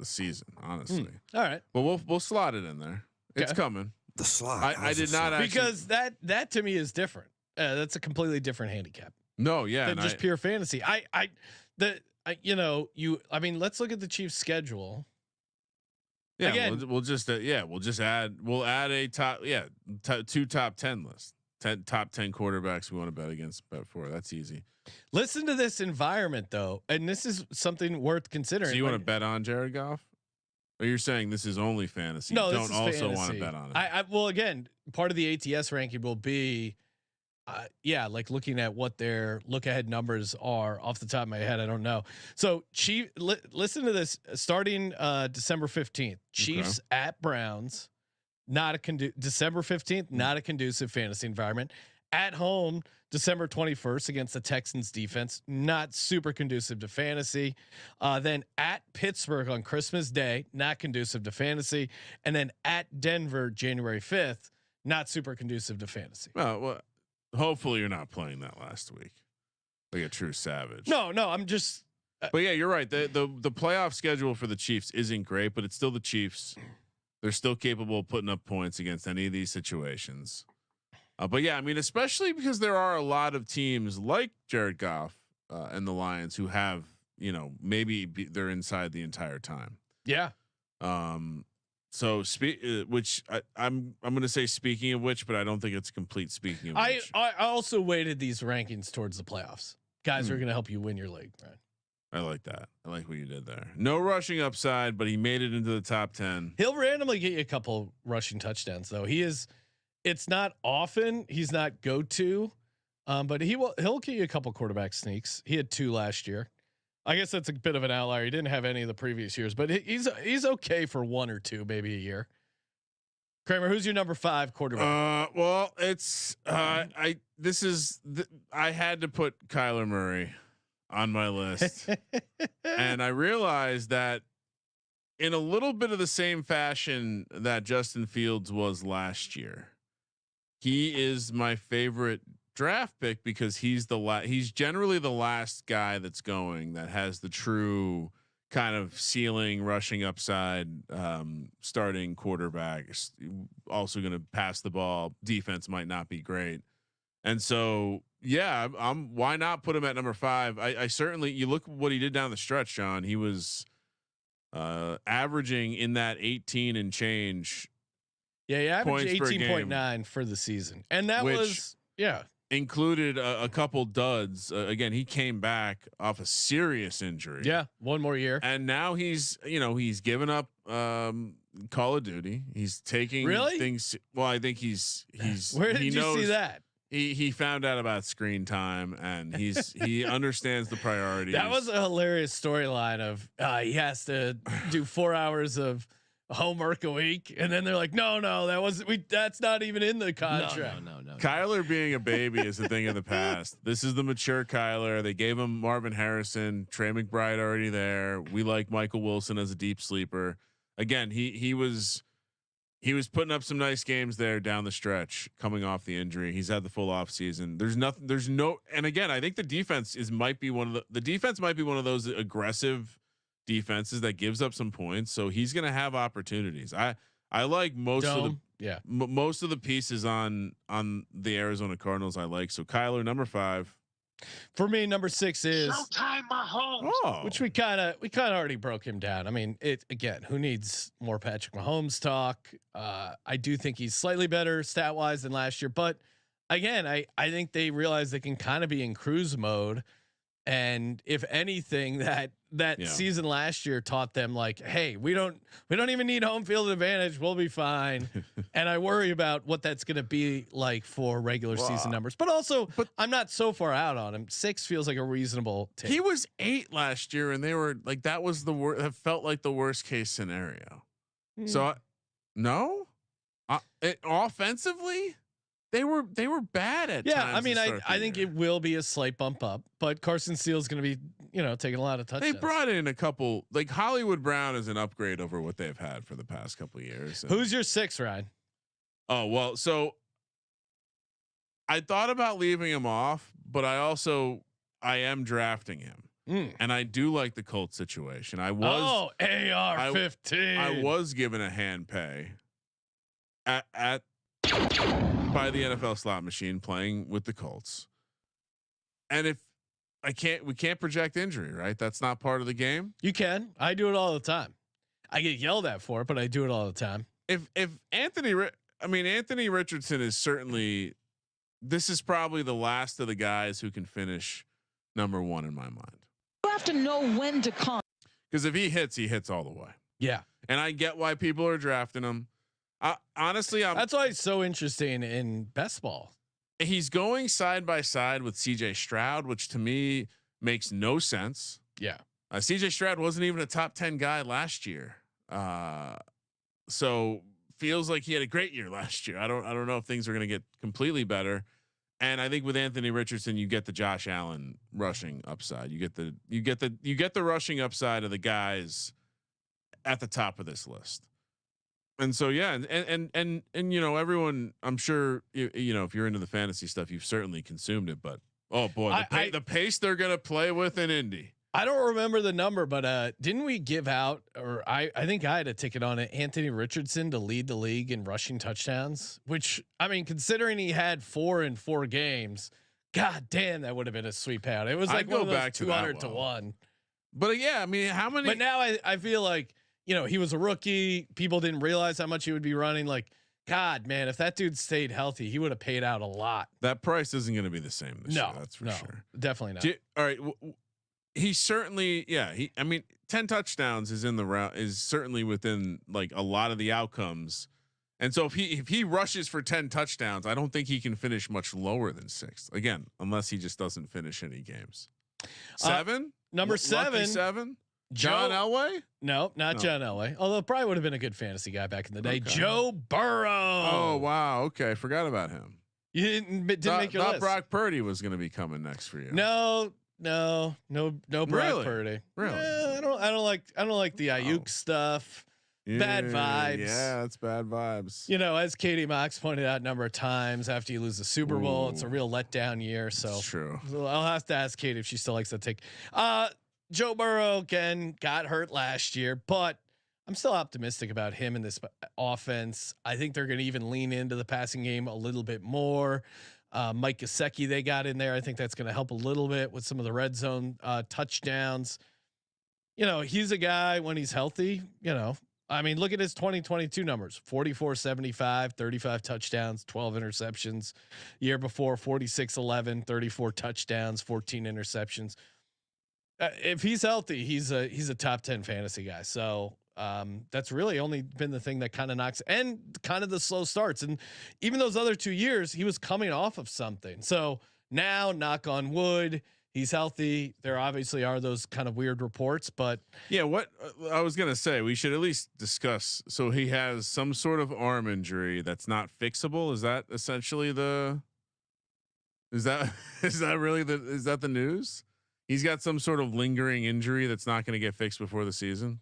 season, honestly. All right, but we'll slot it in there. It's coming. The slot. I did not actually, because that to me is different. That's a completely different handicap. No, yeah, than just pure fantasy. I mean, let's look at the Chiefs' schedule. Yeah, again, we'll just add a top 2 top 10 lists. Top 10 quarterbacks we want to bet against. Bet for that's easy. Listen to this environment though, and this is something worth considering. So you want to bet on Jared Goff? Or you're saying this is only fantasy? No, you don't also want to bet on it. Well, again, part of the ATS ranking will be, like looking at what their look ahead numbers are off the top of my head. I don't know. So listen to this. Starting December 15th, Chiefs at Browns. December 15th, not a conducive fantasy environment. At home, December 21st against the Texans defense, not super conducive to fantasy. Then at Pittsburgh on Christmas Day, not conducive to fantasy. And then at Denver, January 5th, not super conducive to fantasy. Well, hopefully you're not playing that last week like a true savage. No, I'm just. But yeah, you're right. The playoff schedule for the Chiefs isn't great, but it's still the Chiefs. They're still capable of putting up points against any of these situations. But yeah, I mean, especially because there are a lot of teams like Jared Goff and the Lions who have, maybe they're inside the entire time. Yeah. So which I'm going to say speaking of which, but I don't think it's complete speaking of which. I also weighted these rankings towards the playoffs. Guys are going to help you win your league, right? I like that. I like what you did there. No rushing upside, but he made it into the top 10. He'll randomly get you a couple rushing touchdowns though. It's not often. He's not go-to, but he'll get you a couple quarterback sneaks. He had 2 last year. I guess that's a bit of an outlier. He didn't have any of the previous years, but he's okay for 1 or 2, maybe a year. Kramer, who's your number 5 quarterback? Well, it's I had to put Kyler Murray on my list, and I realized that in a little bit of the same fashion that Justin Fields was last year. He is my favorite draft pick because he's he's generally the last guy that's going that has the true kind of ceiling, rushing upside, starting quarterback, also going to pass the ball. Defense might not be great. And so, yeah, why not put him at number 5? I certainly, you look what he did down the stretch, John, he was averaging in that 18 and change. Yeah, he averaged 18.9 for the season. And that was included a couple duds. Again, he came back off a serious injury. Yeah, 1 more year. And now he's given up Call of Duty. He's taking things. Well, I think he's Where did you see that? He found out about screen time and he understands the priorities. That was a hilarious storyline of he has to do 4 hours of homework a week, and then they're like, no, that's not even in the contract. No. Kyler being a baby is a thing of the past. This is the mature Kyler. They gave him Marvin Harrison, Trey McBride already there. We like Michael Wilson as a deep sleeper. Again, he was putting up some nice games there down the stretch, coming off the injury. He's had the full off season. And again, I think the defense might be one of those aggressive defenses that gives up some points. So he's going to have opportunities. I like most of the pieces on the Arizona Cardinals. I like. So Kyler, number 5. For me, number 6 is Showtime Mahomes, which we kind of already broke him down. I mean, who needs more Patrick Mahomes talk? I do think he's slightly better stat wise than last year, but again, I think they realize they can kind of be in cruise mode. And if anything, that season last year taught them like, hey, we don't even need home field advantage. We'll be fine. And I worry about what that's going to be like for regular season numbers. But I'm not so far out on him. 6 feels like a reasonable take. He was 8 last year, and they were like, that was the worst. That felt like the worst case scenario. So no, offensively. They were bad at times. I mean, I think it will be a slight bump up, but Carson Steele's going to be, taking a lot of touchdowns. They brought in a couple, like Hollywood Brown is an upgrade over what they've had for the past couple of years. Who's your 6, Ryan? Oh, well, so I thought about leaving him off, but I am drafting him. And I do like the Colts situation. I was AR-15. I was given a hand pay at by the NFL slot machine playing with the Colts. And if we can't project injury, right? That's not part of the game. You can. I do it all the time. I get yelled at for it, but I do it all the time. If Anthony Richardson is certainly, this is probably the last of the guys who can finish number 1 in my mind. You have to know when to come. Because if he hits all the way. Yeah. And I get why people are drafting him. Honestly, that's why it's so interesting in best ball. He's going side by side with CJ Stroud, which to me makes no sense. Yeah. CJ Stroud wasn't even a top 10 guy last year. So feels like he had a great year last year. I don't know if things are going to get completely better. And I think with Anthony Richardson, you get the Josh Allen rushing upside. You get the rushing upside of the guys at the top of this list. And so yeah, and you know, everyone, I'm sure you know, if you're into the fantasy stuff, you've certainly consumed it. But oh boy, the pace they're gonna play with in Indy. I don't remember the number, but didn't we give out, or I think I had a ticket on it, Anthony Richardson to lead the league in rushing touchdowns, which, I mean, considering he had 4 in 4 games, god damn, that would have been a sweep out. It was like I'd go back 200 to 1. But yeah, I mean, how many? But now I feel like, you know, he was a rookie. People didn't realize how much he would be running. Like, God, man, if that dude stayed healthy, he would have paid out a lot. That price isn't going to be the same this year. That's for sure. Definitely not. All right. He certainly, yeah. I mean, 10 touchdowns is in the round, is certainly within like a lot of the outcomes. And so if he rushes for 10 touchdowns, I don't think he can finish much lower than 6 again, unless he just doesn't finish any games. 7, number 7, 7. John Elway? No, not John Elway. Although probably would have been a good fantasy guy back in the day. Okay. Joe Burrow. Oh wow. Okay, I forgot about him. You didn't make your list. Brock Purdy was going to be coming next for you. No, Brock Purdy. Really? I don't like the Ayuk stuff. Yeah, bad vibes. Yeah, that's bad vibes. You know, as Katie Mox pointed out a number of times, after you lose the Super Bowl, it's a real letdown year. So that's true. I'll have to ask Katie if she still likes that take. Joe Burrow again got hurt last year, but I'm still optimistic about him in this offense. I think they're going to even lean into the passing game a little bit more. Mike Gesicki they got in there. I think that's going to help a little bit with some of the red zone touchdowns. You know, he's a guy when he's healthy, you know, I mean, look at his 2022 numbers, 44-75, 35 touchdowns, 12 interceptions. Year before 46-11, 34 touchdowns, 14 interceptions. If he's healthy, he's a top 10 fantasy guy. So that's really only been the thing that kind of knocks, and kind of the slow starts. And even those other 2 years, he was coming off of something. So now, knock on wood, he's healthy. There obviously are those kind of weird reports, but yeah, what I was going to say, we should at least discuss. So he has some sort of arm injury that's not fixable. Is that essentially is that the news? He's got some sort of lingering injury that's not going to get fixed before the season.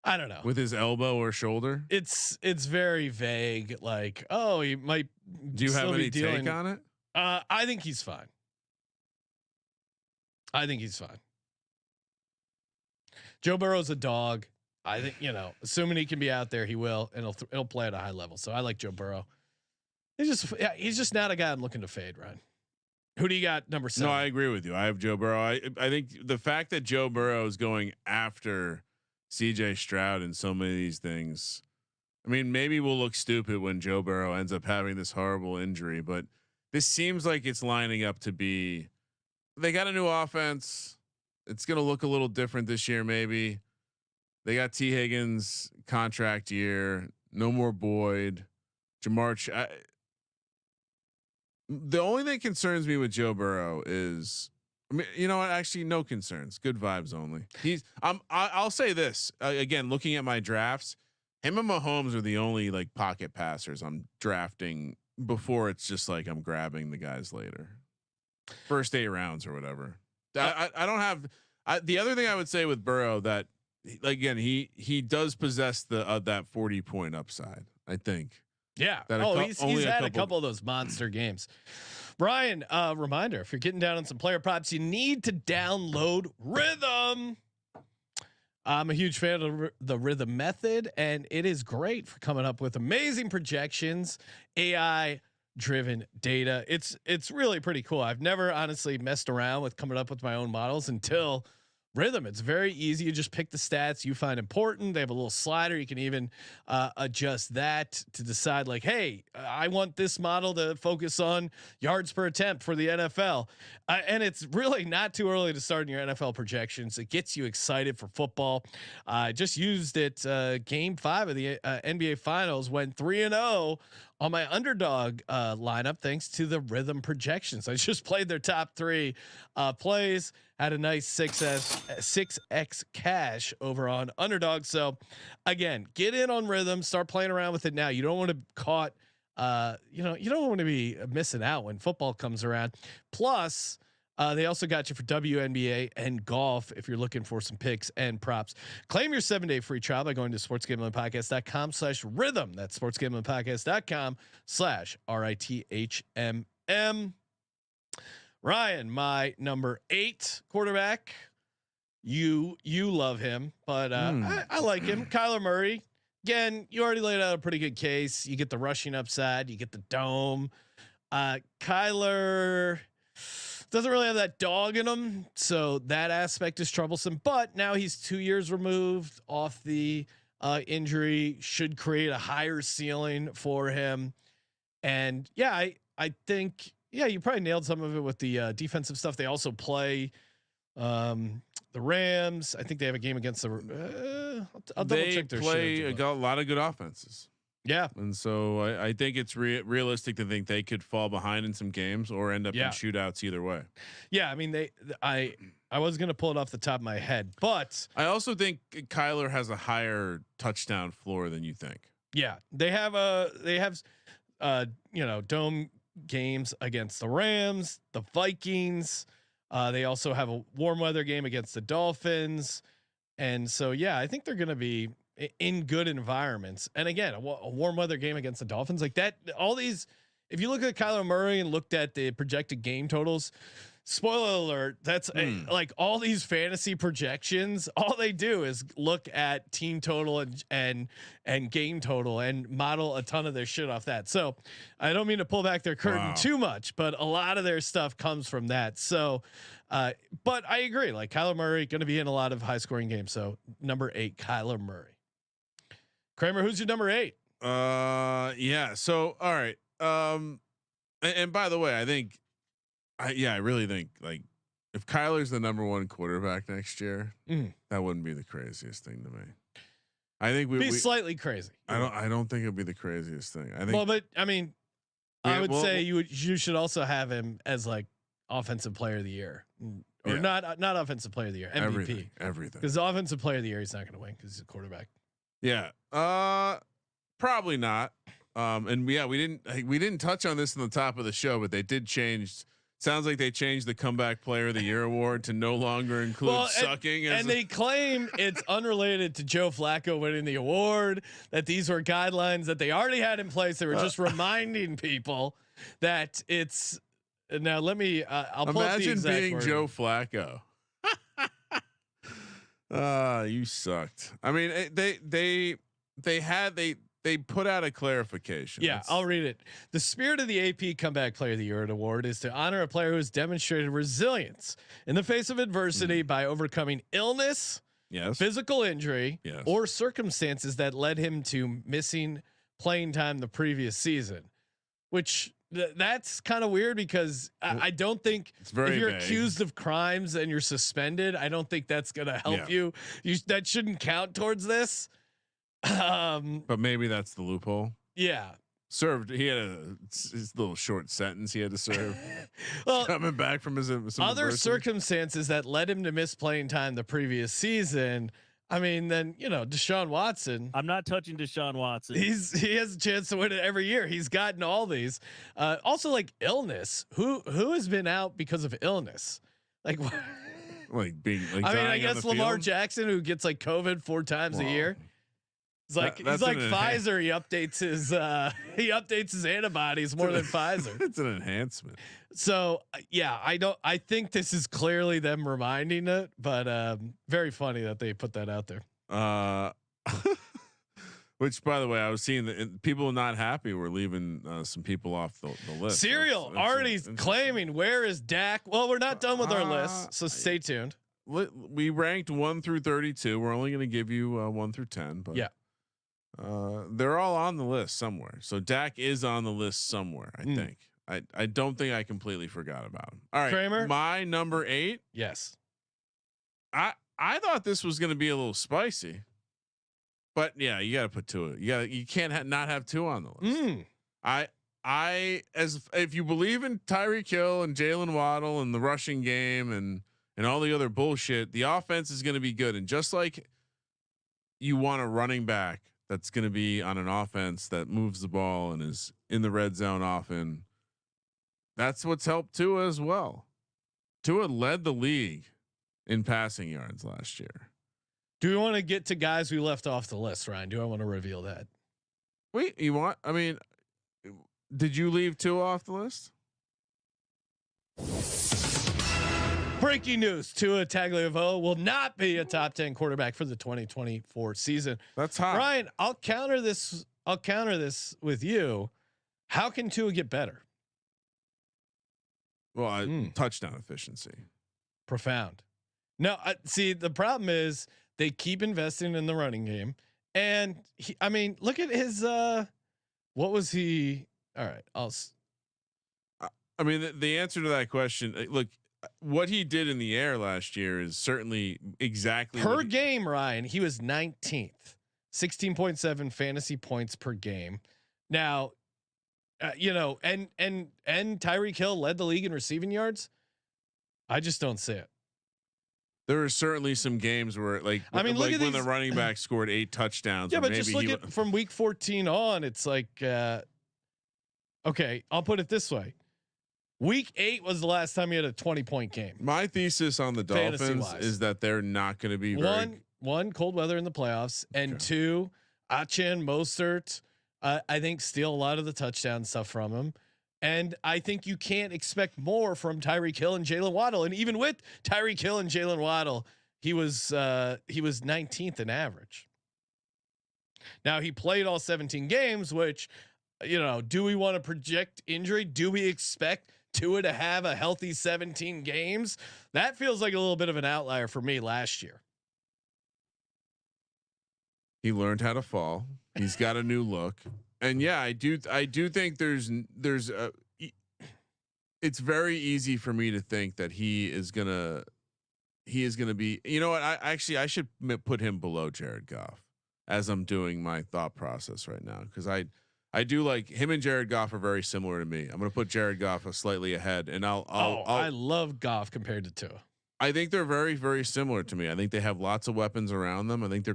I don't know, with his elbow or shoulder. It's very vague. Like, oh, he might. Do you have any take on it? I think he's fine. Joe Burrow's a dog. I think, you know, assuming he can be out there, he will, and he'll play at a high level. So I like Joe Burrow. He's just not a guy I'm looking to fade, Ryan. Who do you got number 7? No, I agree with you. I have Joe Burrow. I think the fact that Joe Burrow is going after CJ Stroud and so many of these things, I mean, maybe we'll look stupid when Joe Burrow ends up having this horrible injury, but this seems like it's lining up to be. They got a new offense. It's going to look a little different this year. Maybe they got T Higgins contract year. No more Boyd, Jamar. The only thing concerns me with Joe Burrow is, I mean, you know what? Actually, no concerns. Good vibes only. I'll say this again. Looking at my drafts, him and Mahomes are the only like pocket passers I'm drafting before it's just like I'm grabbing the guys later, first 8 rounds or whatever. I don't have. The other thing I would say with Burrow that, again, he does possess the that 40-point upside. I think. Yeah. He's had a couple of those monster games. Brian, reminder, if you're getting down on some player props, you need to download Rhythm. I'm a huge fan of the Rhythm method, and it is great for coming up with amazing projections, AI driven data. It's really pretty cool. I've never honestly messed around with coming up with my own models until Rhythm. It's very easy. You just pick the stats you find important. They have a little slider. You can even adjust that to decide like, hey, I want this model to focus on yards per attempt for the NFL. And it's really not too early to start in your NFL projections. It gets you excited for football. I just used it game 5 of the NBA finals, went 3-0 on my underdog lineup thanks to the Rhythm projections. I just played their top 3 plays, had a nice 6x cash over on underdog. So again, get in on Rhythm, start playing around with it now. You don't want to caught you don't want to be missing out when football comes around. Plus, they also got you for WNBA and golf if you're looking for some picks and props. Claim your 7-day free trial by going to sportsgamblingpodcast.com/rhythm. That's sportsgamblingpodcast.com/RITHMM. Ryan, my number 8 quarterback. You love him, but I like him. Kyler Murray. Again, you already laid out a pretty good case. You get the rushing upside, you get the dome. Kyler doesn't really have that dog in him, so that aspect is troublesome. But now he's 2 years removed off the injury, should create a higher ceiling for him. And yeah, I think you probably nailed some of it with the defensive stuff. They also play the Rams. I think they have a game against the. I'll double check their schedule. Got a lot of good offenses. Yeah, and so I think it's realistic to think they could fall behind in some games or end up in shootouts either way. Yeah, I mean I was gonna pull it off the top of my head, but I also think Kyler has a higher touchdown floor than you think. Yeah, they have dome games against the Rams, the Vikings. They also have a warm weather game against the Dolphins. And so, I think they're going to be in good environments. And again, a warm weather game against the Dolphins like that. All these, if you look at Kyler Murray and looked at the projected game totals, spoiler alert, that's like all these fantasy projections, all they do is look at team total and game total and model a ton of their shit off that. So I don't mean to pull back their curtain too much, but a lot of their stuff comes from that. So, but I agree, like Kyler Murray going to be in a lot of high scoring games. So number 8, Kyler Murray. Kramer, who's your number 8? Yeah. So, all right. And by the way, I think, I really think like if Kyler's the number 1 quarterback next year, that wouldn't be the craziest thing to me. I think we'd be slightly crazy. I don't think it'd be the craziest thing. I think. Well, but I mean, I would say you should also have him as like offensive player of the year, or not offensive player of the year, MVP, everything. Because offensive player of the year, he's not going to win because he's a quarterback. Yeah. Probably not. And we didn't touch on this in the top of the show, but they did change. Sounds like they changed the comeback player of the year award to no longer include sucking. And they claim it's unrelated to Joe Flacco winning the award, that these were guidelines that they already had in place. They were just reminding people that it's now let me, I'll pull up the exact being word. Joe Flacco. You sucked. I mean, they put out a clarification. Yeah, I'll read it. The spirit of the AP Comeback Player of the Year award is to honor a player who has demonstrated resilience in the face of adversity by overcoming illness, physical injury, or circumstances that led him to missing playing time the previous season. Which that's kind of weird because I don't think if you're accused of crimes and you're suspended, I don't think that's going to help you. That shouldn't count towards this. But maybe that's the loophole. Yeah. Served. He had his little short sentence he had to serve. Well, coming back from his other circumstances that led him to miss playing time the previous season. I mean, then Deshaun Watson. I'm not touching Deshaun Watson. He has a chance to win it every year. He's gotten all these. Also, like illness. Who has been out because of illness? Like being. Like I mean, I guess Lamar Jackson, who gets like COVID 4 times a year. He's like Pfizer. He updates his antibodies more than Pfizer. It's an enhancement. So I think this is clearly them reminding it, but very funny that they put that out there. Which, by the way, I was seeing that people not happy were leaving some people off the list. Serial already claiming, where is Dak? Well, we're not done with our list, so stay tuned. We ranked 1 through 32. We're only going to give you 1 through 10, but they're all on the list somewhere. So Dak is on the list somewhere. I think. I don't think I completely forgot about him. All right, Kramer, my number 8. Yes. I thought this was going to be a little spicy, but you got to put 2. You can't not have 2 on the list. If you believe in Tyreek Hill and Jalen Waddle and the rushing game and all the other bullshit, the offense is going to be good. And just like you want a running back that's going to be on an offense that moves the ball and is in the red zone often. That's what's helped Tua as well. Tua led the league in passing yards last year. Do we want to get to guys we left off the list, Ryan? Do I want to reveal that? Wait, you want? I mean, did you leave Tua off the list? Breaking news: Tua Tagovailoa will not be a top 10 quarterback for the 2024 season. That's hot. Ryan, I'll counter this with you. How can Tua get better? Well, touchdown efficiency. Profound. No, see, the problem is they keep investing in the running game, and look at his. What was he? All right, I mean, the answer to that question. Look, what he did in the air last year is certainly exactly per game. Ryan, he was 19th, 16.7 fantasy points per game. Now, and Tyreek Hill led the league in receiving yards. I just don't see it. There are certainly some games where, like, look at when the running back scored 8 touchdowns. Yeah, but just look at from week 14 on. It's like, okay, I'll put it this way: week 8 was the last time he had a 20-point game. My thesis on the Dolphins is that they're not going to be one cold weather in the playoffs, and two, Achan Mostert. I think steal a lot of the touchdown stuff from him. And I think you can't expect more from Tyreek Hill and Jalen Waddle. And even with Tyreek Hill and Jalen Waddle, he was 19th in average. Now he played all 17 games, which, do we want to project injury? Do we expect Tua to have a healthy 17 games? That feels like a little bit of an outlier for me last year. He learned how to fall. He's got a new look. And yeah, I do think there's it's very easy for me to think that he is gonna be, you know what? I should put him below Jared Goff as I'm doing my thought process right now. Cause I do like him, and Jared Goff are very similar to me. I'm going to put Jared Goff slightly ahead, and I love Goff compared to Tua. I think they're very, very similar to me. I think they have lots of weapons around them. I think they're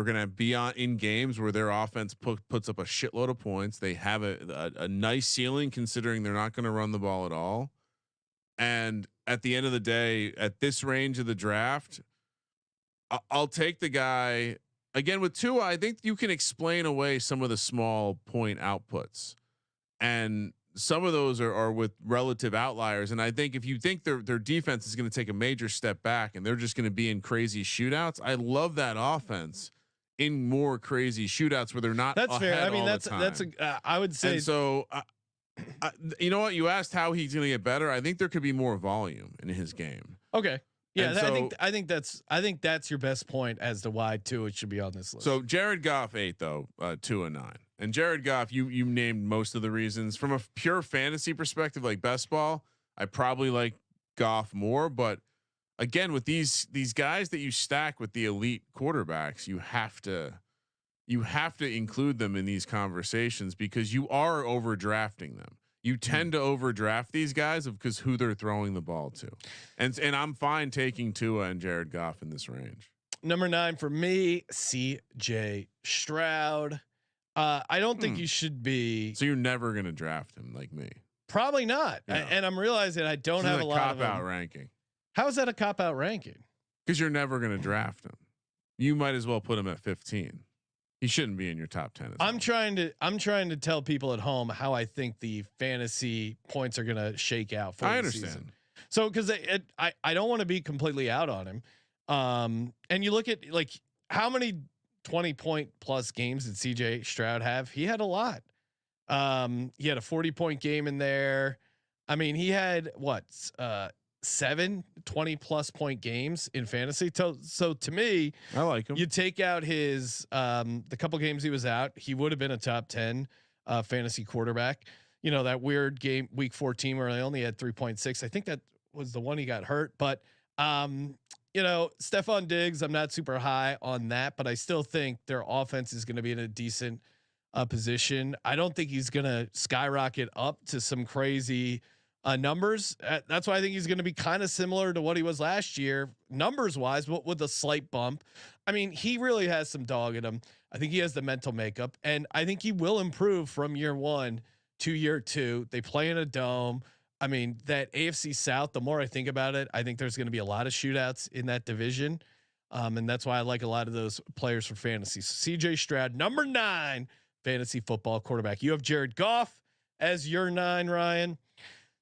gonna be in games where their offense puts up a shitload of points. They have a nice ceiling considering they're not going to run the ball at all. And at the end of the day, at this range of the draft, I'll take the guy again with Tua. I think you can explain away some of the small point outputs, and some of those are with relative outliers. And I think if you think their defense is going to take a major step back and they're just going to be in crazy shootouts, I love that offense in more crazy shootouts where they're not. That's fair. I mean, that's I would say. And so, you know what? You asked how he's going to get better. I think there could be more volume in his game. Okay. Yeah, so, I think that's your best point as to why Tua should be on this list. So Jared Goff 8 though, Tua 9. And Jared Goff, you named most of the reasons. From a pure fantasy perspective, like best ball, I probably like Goff more. But again, with these guys that you stack with the elite quarterbacks, you have to include them in these conversations because you are overdrafting them. You tend to overdraft these guys because who they're throwing the ball to, and I'm fine taking Tua and Jared Goff in this range. Number 9 for me, C.J. Stroud. I don't think you should be. So you're never going to draft him like me. Probably not. Yeah. And I'm realizing I don't have a lot of cop-out ranking. How is that a cop-out ranking? Because you're never going to draft him. You might as well put him at 15. He shouldn't be in your top 10. I'm trying to tell people at home how I think the fantasy points are going to shake out for the season. So, because I don't want to be completely out on him. And you look at like how many 20-point plus games did CJ Stroud have? He had a lot. He had a 40-point game in there. I mean, he had what 7 20+ point games in fantasy. So to me, I like him. You take out his the couple games he was out, he would have been a top 10 fantasy quarterback. You know, that weird game week 14 where they only had 3.6. I think that was the one he got hurt. But Stephon Diggs, I'm not super high on that, but I still think their offense is going to be in a decent position. I don't think he's going to skyrocket up to some crazy numbers. That's why I think he's going to be kind of similar to what he was last year, numbers wise, but with a slight bump. I mean, he really has some dog in him. I think he has the mental makeup, and I think he will improve from year 1 to year 2. They play in a dome. I mean, that AFC South, the more I think about it, I think there's going to be a lot of shootouts in that division. And that's why I like a lot of those players for fantasy. So CJ Stroud, number 9 fantasy football quarterback. You have Jared Goff as your 9, Ryan.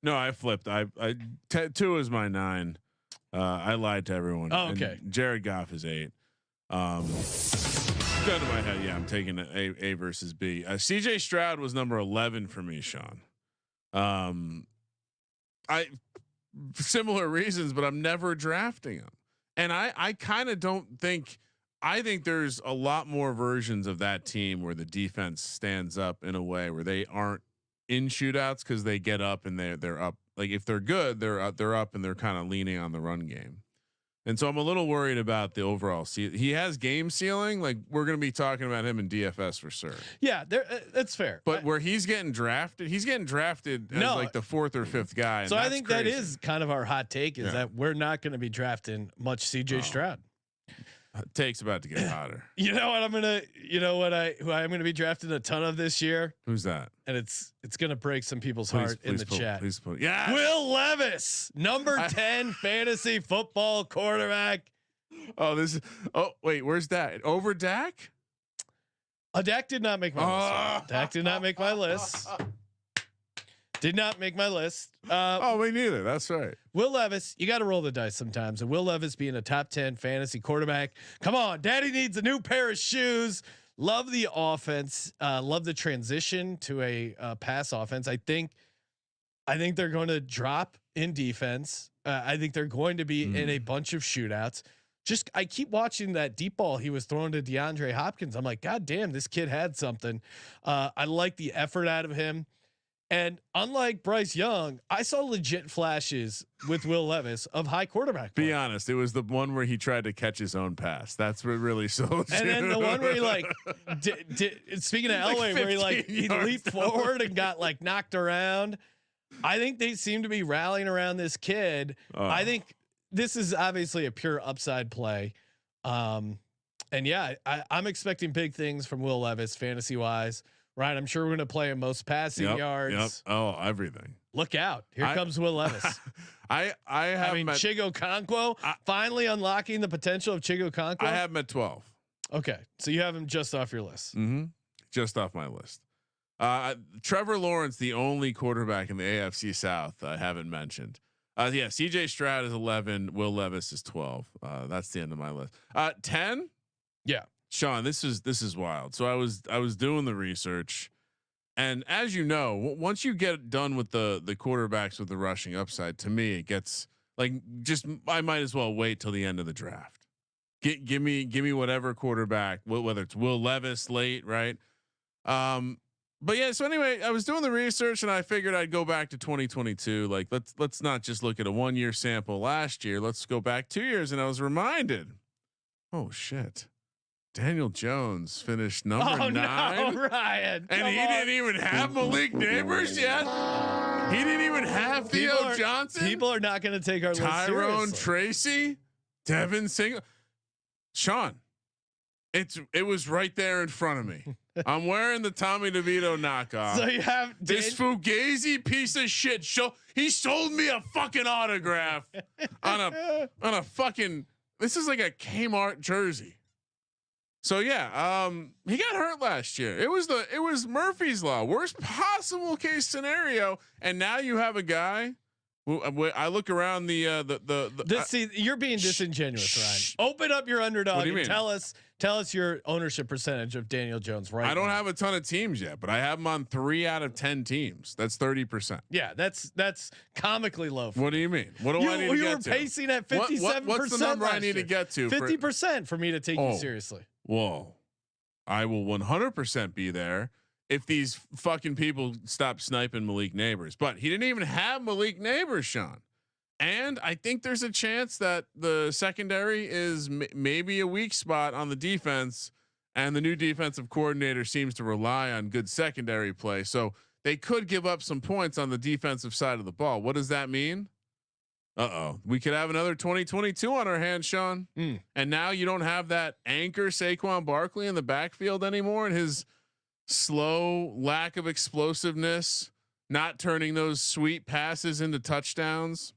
No, I flipped. 2 is my 9. I lied to everyone. Oh, okay. And Jared Goff is 8. Gun to my head. Yeah, I'm taking A versus B. CJ Stroud was number 11 for me, Sean. I for similar reasons, but I'm never drafting him. And I kind of don't think. I think there's a lot more versions of that team where the defense stands up in a way where they aren't in shootouts because they get up and they're up. Like if they're good, they're up and they're kind of leaning on the run game. And so I'm a little worried about the overall. He has game ceiling. Like we're going to be talking about him in DFS for sure. Yeah, that's fair. But where he's getting drafted as like the 4th or 5th guy. So I think that is kind of our hot take is that we're not going to be drafting much CJ Stroud. Take's about to get hotter. You know what I'm gonna? You know what who I'm gonna be drafting a ton of this year? Who's that? And it's gonna break some people's heart in the chat. Please put. Yeah. Will Levis, number 10 fantasy football quarterback. Oh, this is. Oh, wait. Where's Dak? Over Dak? Dak did not make my list. Dak did not make my list. Did not make my list. Me neither. That's right. Will Levis, you got to roll the dice sometimes. And Will Levis being a top 10 fantasy quarterback. Come on, daddy needs a new pair of shoes. Love the offense. Love the transition to a pass offense. I think they're going to drop in defense. I think they're going to be in a bunch of shootouts. I keep watching that deep ball he was throwing to DeAndre Hopkins. I'm like, God damn, this kid had something. I like the effort out of him. And unlike Bryce Young, I saw legit flashes with Will Levis of high quarterback play. Be honest, it was the one where he tried to catch his own pass. That's what really sold you. And then the one where he like, speaking of Elway, where he leaped forward and got like knocked around. I think they seem to be rallying around this kid. I think this is obviously a pure upside play. And yeah, I'm expecting big things from Will Levis fantasy wise. Right, I'm sure we're going to play him most passing yards. Yep. Oh, everything. Look out! Here comes Will Levis. I mean, Chigo Conquo finally unlocking the potential of Chigo Conquo. I have him at 12. Okay, so you have him just off your list. Just off my list. Trevor Lawrence, the only quarterback in the AFC South I haven't mentioned. CJ Stroud is 11. Will Levis is 12. That's the end of my list. 10. Yeah. Sean, this is wild. So I was doing the research, and as you know, once you get done with the quarterbacks with the rushing upside, to me it gets like I might as well wait till the end of the draft. Give me whatever quarterback, whether it's Will Levis late, right? But yeah. So anyway, I was doing the research, and I figured I'd go back to 2022. Like let's not just look at a 1-year sample last year. Let's go back 2 years, and I was reminded. Oh shit. Daniel Jones finished number 9. No, Ryan, and he didn't even have Malik Neighbors yet. He didn't even have Theo Johnson. People are not going to take our Tyrone Tracy, Devin Single. Sean, it was right there in front of me. I'm wearing the Tommy DeVito knockoff. So you have this Fugazi piece of shit. He sold me a fucking autograph on a fucking. This is like a Kmart jersey. So yeah, he got hurt last year. It was Murphy's Law, worst possible case scenario, and now you have a guy. I look around see, you're being disingenuous, Ryan. Open up your underdog and tell us your ownership percentage of Daniel Jones. Right, I don't have a ton of teams yet, but I have him on 3 out of 10 teams. That's 30%. Yeah, that's comically low. What do you mean? What do I need to get to? You were pacing at 57%. What's the number I need to get to? 50% for me to take you seriously. Whoa, I will 100% be there if these fucking people stop sniping Malik Neighbors. But he didn't even have Malik Neighbors, Sean. And I think there's a chance that the secondary is maybe a weak spot on the defense, and the new defensive coordinator seems to rely on good secondary play. So they could give up some points on the defensive side of the ball. What does that mean? We could have another 2022 on our hands, Sean. And now you don't have that anchor Saquon Barkley in the backfield anymore, and his slow lack of explosiveness, not turning those sweet passes into touchdowns.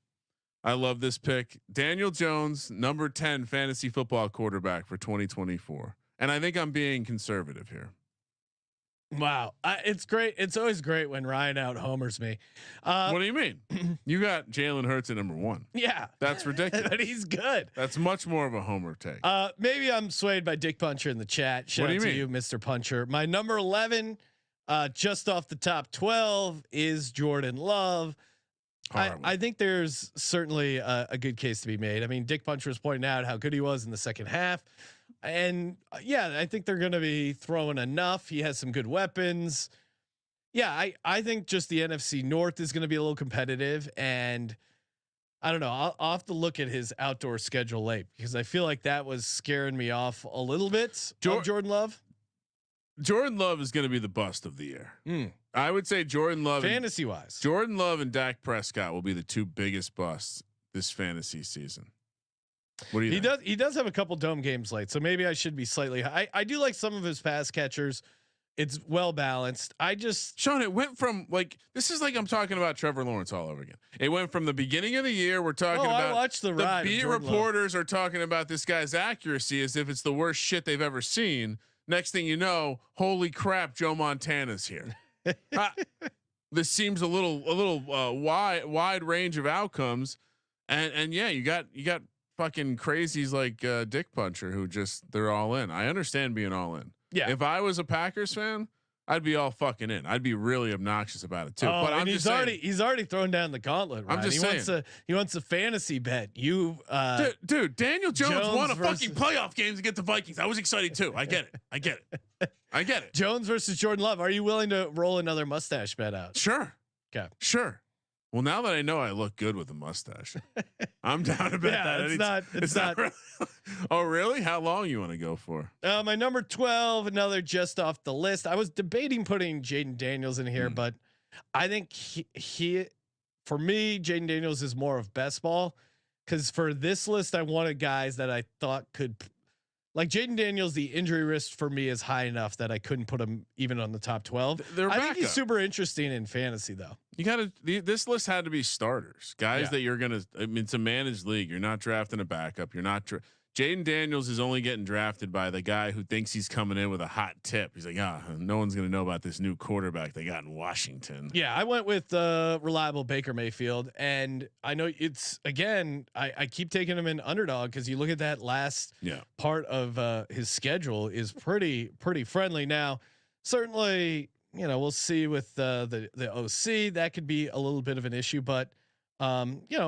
I love this pick. Daniel Jones, number 10 fantasy football quarterback for 2024. And I think I'm being conservative here. Wow. It's great. It's always great when Ryan out homers me. What do you mean? You got Jalen Hurts at number 1. Yeah, that's ridiculous. But he's good. That's much more of a homer take. Maybe I'm swayed by Dick Puncher in the chat. Shout out to you, Mr. Puncher. My number 11, just off the top 12, is Jordan Love. I think there's certainly a good case to be made. I mean, Dick Puncher was pointing out how good he was in the second half. And yeah, I think they're going to be throwing enough. He has some good weapons. Yeah, I think just the NFC North is going to be a little competitive, and I don't know. I'll have to look at his outdoor schedule late because I feel like that was scaring me off a little bit. Jordan Love. Jordan Love is going to be the bust of the year. I would say Jordan Love, fantasy wise, Jordan Love and Dak Prescott will be the 2 biggest busts this fantasy season. What do you think? He does have a couple dome games late, so maybe I should be slightly high. I do like some of his pass catchers. It's well balanced. Sean, it went from this is like I'm talking about Trevor Lawrence all over again. It went from the beginning of the year. We're talking about. I watched the ride. The beat reporters are talking about this guy's accuracy as if it's the worst shit they've ever seen. Next thing you know, holy crap, Joe Montana's here. This seems a little wide range of outcomes, and yeah, you got fucking crazies like Dick Puncher who they're all in. I understand being all in. Yeah. If I was a Packers fan, I'd be all fucking in. I'd be really obnoxious about it too. But I'm just saying, he's already thrown down the gauntlet. Right? I'm just saying he wants a fantasy bet. Dude, Daniel Jones won a fucking playoff game to get the Vikings. I was excited too. I get it. Jones versus Jordan Love. Are you willing to roll another mustache bet out? Sure. Okay. Sure. Well, now that I know I look good with a mustache, I'm down to bet that. It's not. Really. Oh, really? How long you want to go for? My number 12, another just off the list. I was debating putting Jaden Daniels in here, but I think he for me, Jaden Daniels is more of best ball, because for this list, I wanted guys that I thought could. Like Jaden Daniels, the injury risk for me is high enough that I couldn't put him even on the top 12. I think he's super interesting in fantasy, though. You got to. This list had to be starters, guys that you're gonna. I mean, it's a managed league. You're not drafting a backup. You're not. Jaden Daniels is only getting drafted by the guy who thinks he's coming in with a hot tip. He's like, no one's gonna know about this new quarterback they got in Washington. Yeah, I went with reliable Baker Mayfield, and I know it's again. I keep taking him in underdog because you look at that last part of his schedule is pretty friendly. Now, certainly, we'll see with the OC that could be a little bit of an issue, but.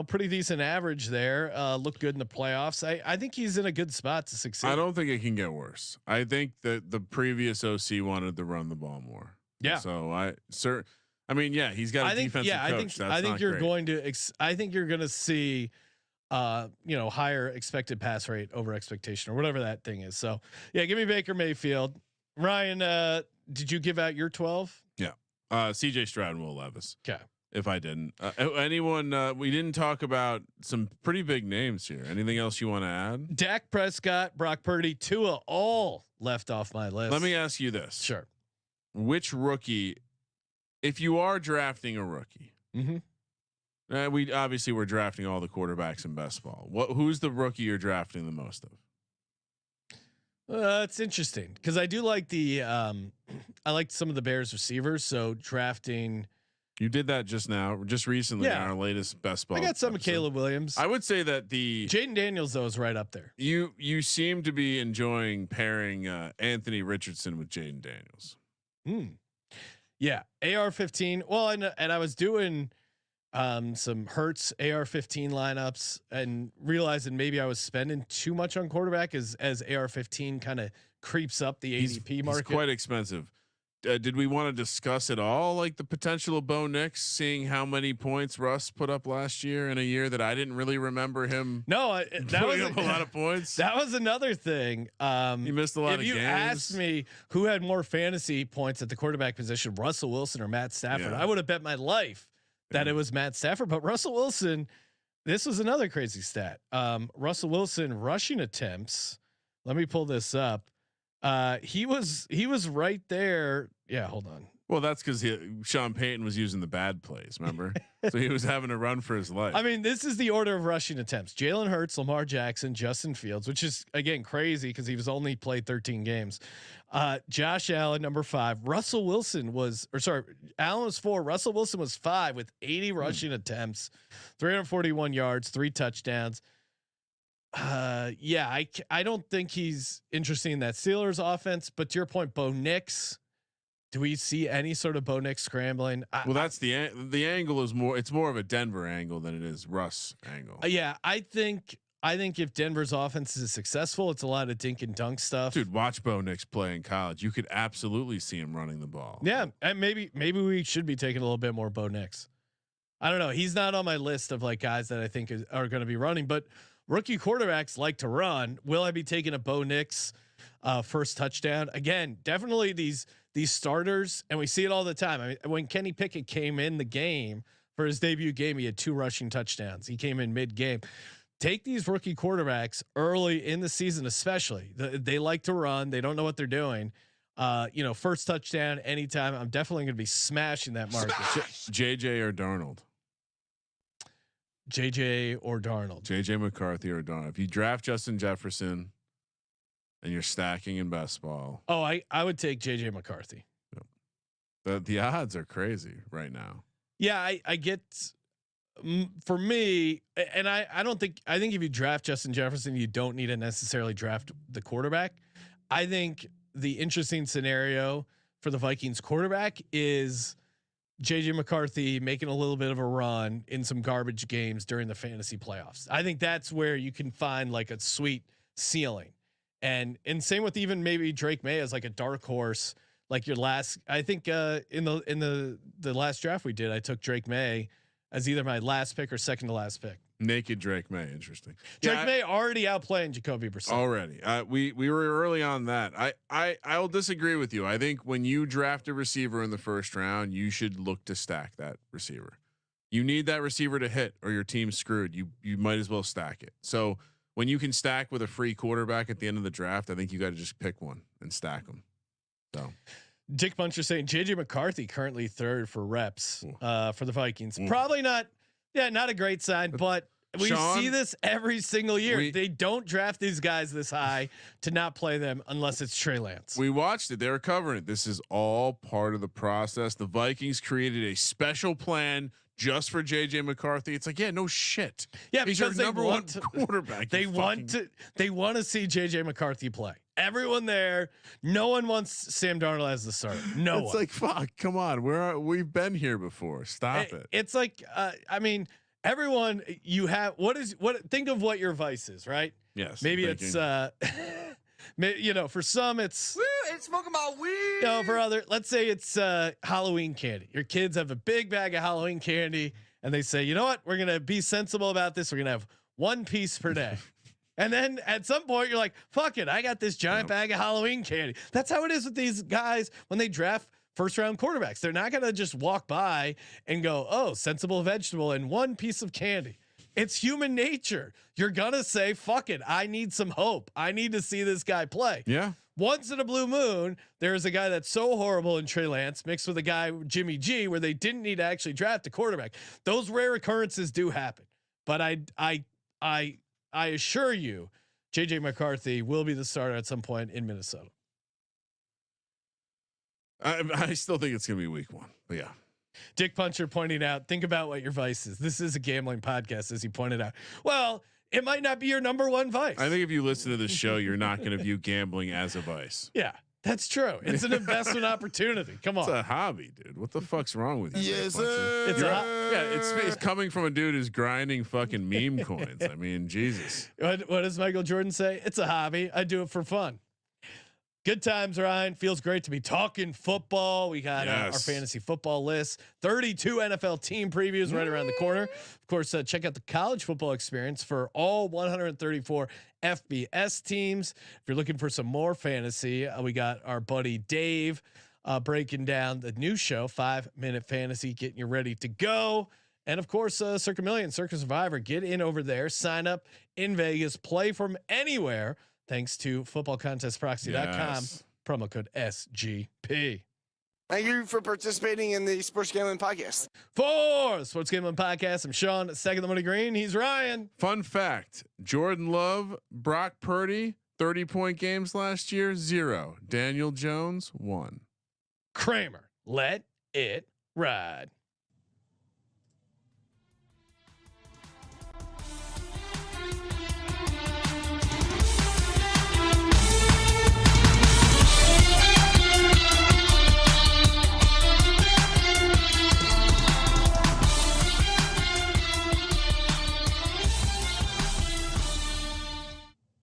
Pretty decent average there. Looked good in the playoffs. I think he's in a good spot to succeed. I don't think it can get worse. I think that the previous OC wanted to run the ball more. Yeah. So he's got a defensive coach. I think you're going to. I think you're going to see, higher expected pass rate over expectation or whatever that thing is. So yeah, give me Baker Mayfield. Ryan, did you give out your 12? Yeah. CJ Stroud and Will Levis. Okay. If I didn't, anyone, we didn't talk about some pretty big names here. Anything else you want to add? Dak Prescott, Brock Purdy, Tua, all left off my list. Let me ask you this. Sure. Which rookie, if you are drafting a rookie, we're drafting all the quarterbacks in best ball. Who's the rookie you're drafting the most of? It's interesting because I do like I like some of the Bears receivers. So drafting. You did that just recently in our latest best ball. I got some of Caleb Williams. I would say that the Jaden Daniels though is right up there. You seem to be enjoying pairing Anthony Richardson with Jaden Daniels. Yeah, AR-15. Well, and I was doing some Hurts AR-15 lineups and realizing maybe I was spending too much on quarterback as AR-15 kind of creeps up the ADP market. He's quite expensive. Did we want to discuss at all, like the potential of Bo Nix, seeing how many points Russ put up last year in a year that I didn't really remember him? No, that was up a lot of points. That was another thing. He missed a lot of games. If you asked me who had more fantasy points at the quarterback position, Russell Wilson or Matt Stafford, I would have bet my life that it was Matt Stafford. But Russell Wilson, this was another crazy stat. Russell Wilson rushing attempts. Let me pull this up. He was right there. Yeah, hold on. Well, that's because Sean Payton was using the bad plays. Remember, so he was having to run for his life. I mean, this is the order of rushing attempts: Jalen Hurts, Lamar Jackson, Justin Fields, which is again crazy because he was only played 13 games. Josh Allen, number 5. Russell Wilson was, or sorry, Allen was 4. Russell Wilson was 5 with 80 rushing attempts, 341 yards, 3 touchdowns. Yeah, I don't think he's interested in that Steelers offense. But to your point, Bo Nix. Do we see any sort of Bo Nix scrambling? Well, that's the angle is more. It's more of a Denver angle than it is Russ angle. Yeah, I think if Denver's offense is successful, it's a lot of dink and dunk stuff. Dude, watch Bo Nix play in college. You could absolutely see him running the ball. Yeah, and maybe we should be taking a little bit more Bo Nix. I don't know. He's not on my list of like guys that I think are going to be running, but rookie quarterbacks like to run. Will I be taking a Bo Nix first touchdown? Again, definitely these starters, and we see it all the time. I mean, when Kenny Pickett came in the game for his debut game, he had 2 rushing touchdowns. He came in mid-game. Take these rookie quarterbacks early in the season, especially. They like to run. They don't know what they're doing. First touchdown anytime. I'm definitely going to be smashing that market. JJ or Darnold. JJ or Darnold. JJ McCarthy or Darnold. If you draft Justin Jefferson and you're stacking in best ball. Oh, I would take JJ McCarthy. The odds are crazy right now. Yeah, I get, for me, and I think if you draft Justin Jefferson, you don't need to necessarily draft the quarterback. I think the interesting scenario for the Vikings quarterback is JJ McCarthy making a little bit of a run in some garbage games during the fantasy playoffs. I think that's where you can find like a sweet ceiling. And same with even maybe Drake May as like a dark horse, like your last. I think in the last draft we did, I took Drake May as either my last pick or second to last pick. Naked Drake May, interesting. Drake May already outplaying Jacoby Brissett. Already, we were early on that. I will disagree with you. I think when you draft a receiver in the first round, you should look to stack that receiver. You need that receiver to hit, or your team's screwed. You might as well stack it. So when you can stack with a free quarterback at the end of the draft, I think you got to just pick one and stack them. So, Dick Buncher saying JJ McCarthy currently 3rd for reps for the Vikings. Probably not. Yeah, not a great sign, but we see this every single year. They don't draft these guys this high to not play them unless it's Trey Lance. We watched it. They were covering it. This is all part of the process. The Vikings created a special plan just for JJ McCarthy. It's like, yeah, no shit. Yeah, he's because your number one quarterback. They want to see JJ McCarthy play. Everyone there, no one wants Sam Darnold as the starter. It's like, fuck, come on. We've been here before. Stop it. It's like, I mean, everyone think of what your vice is, right? Yes. Maybe it's for some it's smoking my weed. For other, let's say it's Halloween candy. Your kids have a big bag of Halloween candy and they say, you know what? We're going to be sensible about this. We're going to have 1 piece per day. And then at some point you're like, fuck it. I got this giant bag of Halloween candy. That's how it is with these guys when they draft first round quarterbacks. They're not going to just walk by and go, oh, sensible vegetable and 1 piece of candy. It's human nature. You're going to say, fuck it. I need some hope. I need to see this guy play. Yeah. Once in a blue moon, there's a guy that's so horrible in Trey Lance mixed with a guy, Jimmy G, where they didn't need to actually draft a quarterback. Those rare occurrences do happen. But I assure you, JJ McCarthy will be the starter at some point in Minnesota. I still think it's going to be week 1, but yeah. Dick Puncher pointing out, think about what your vice is. This is a gambling podcast, as he pointed out. Well, it might not be your number one vice. I think if you listen to this show, you're not going to view gambling as a vice. Yeah, that's true. It's an investment opportunity. Come on. It's a hobby, dude. What the fuck's wrong with you? Yes, sir. It's coming from a dude who's grinding fucking meme coins. I mean, Jesus. What does Michael Jordan say? It's a hobby. I do it for fun. Good times, Ryan. Feels great to be talking football. We got our fantasy football list. 32 NFL team previews right around the corner. Of course, check out the college football experience for all 134 FBS teams. If you're looking for some more fantasy, we got our buddy Dave breaking down the new show, 5 Minute Fantasy, getting you ready to go. And of course, Circa Million, Circa Survivor. Get in over there. Sign up in Vegas. Play from anywhere. Thanks to footballcontestproxy.com. Yes. Promo code SGP. Thank you for participating in the Sports Gambling Podcast. For the Sports Gambling Podcast, I'm Sean, second the money green. He's Ryan. Fun fact: Jordan Love, Brock Purdy, 30-point games last year, 0. Daniel Jones, 1. Kramer, let it ride.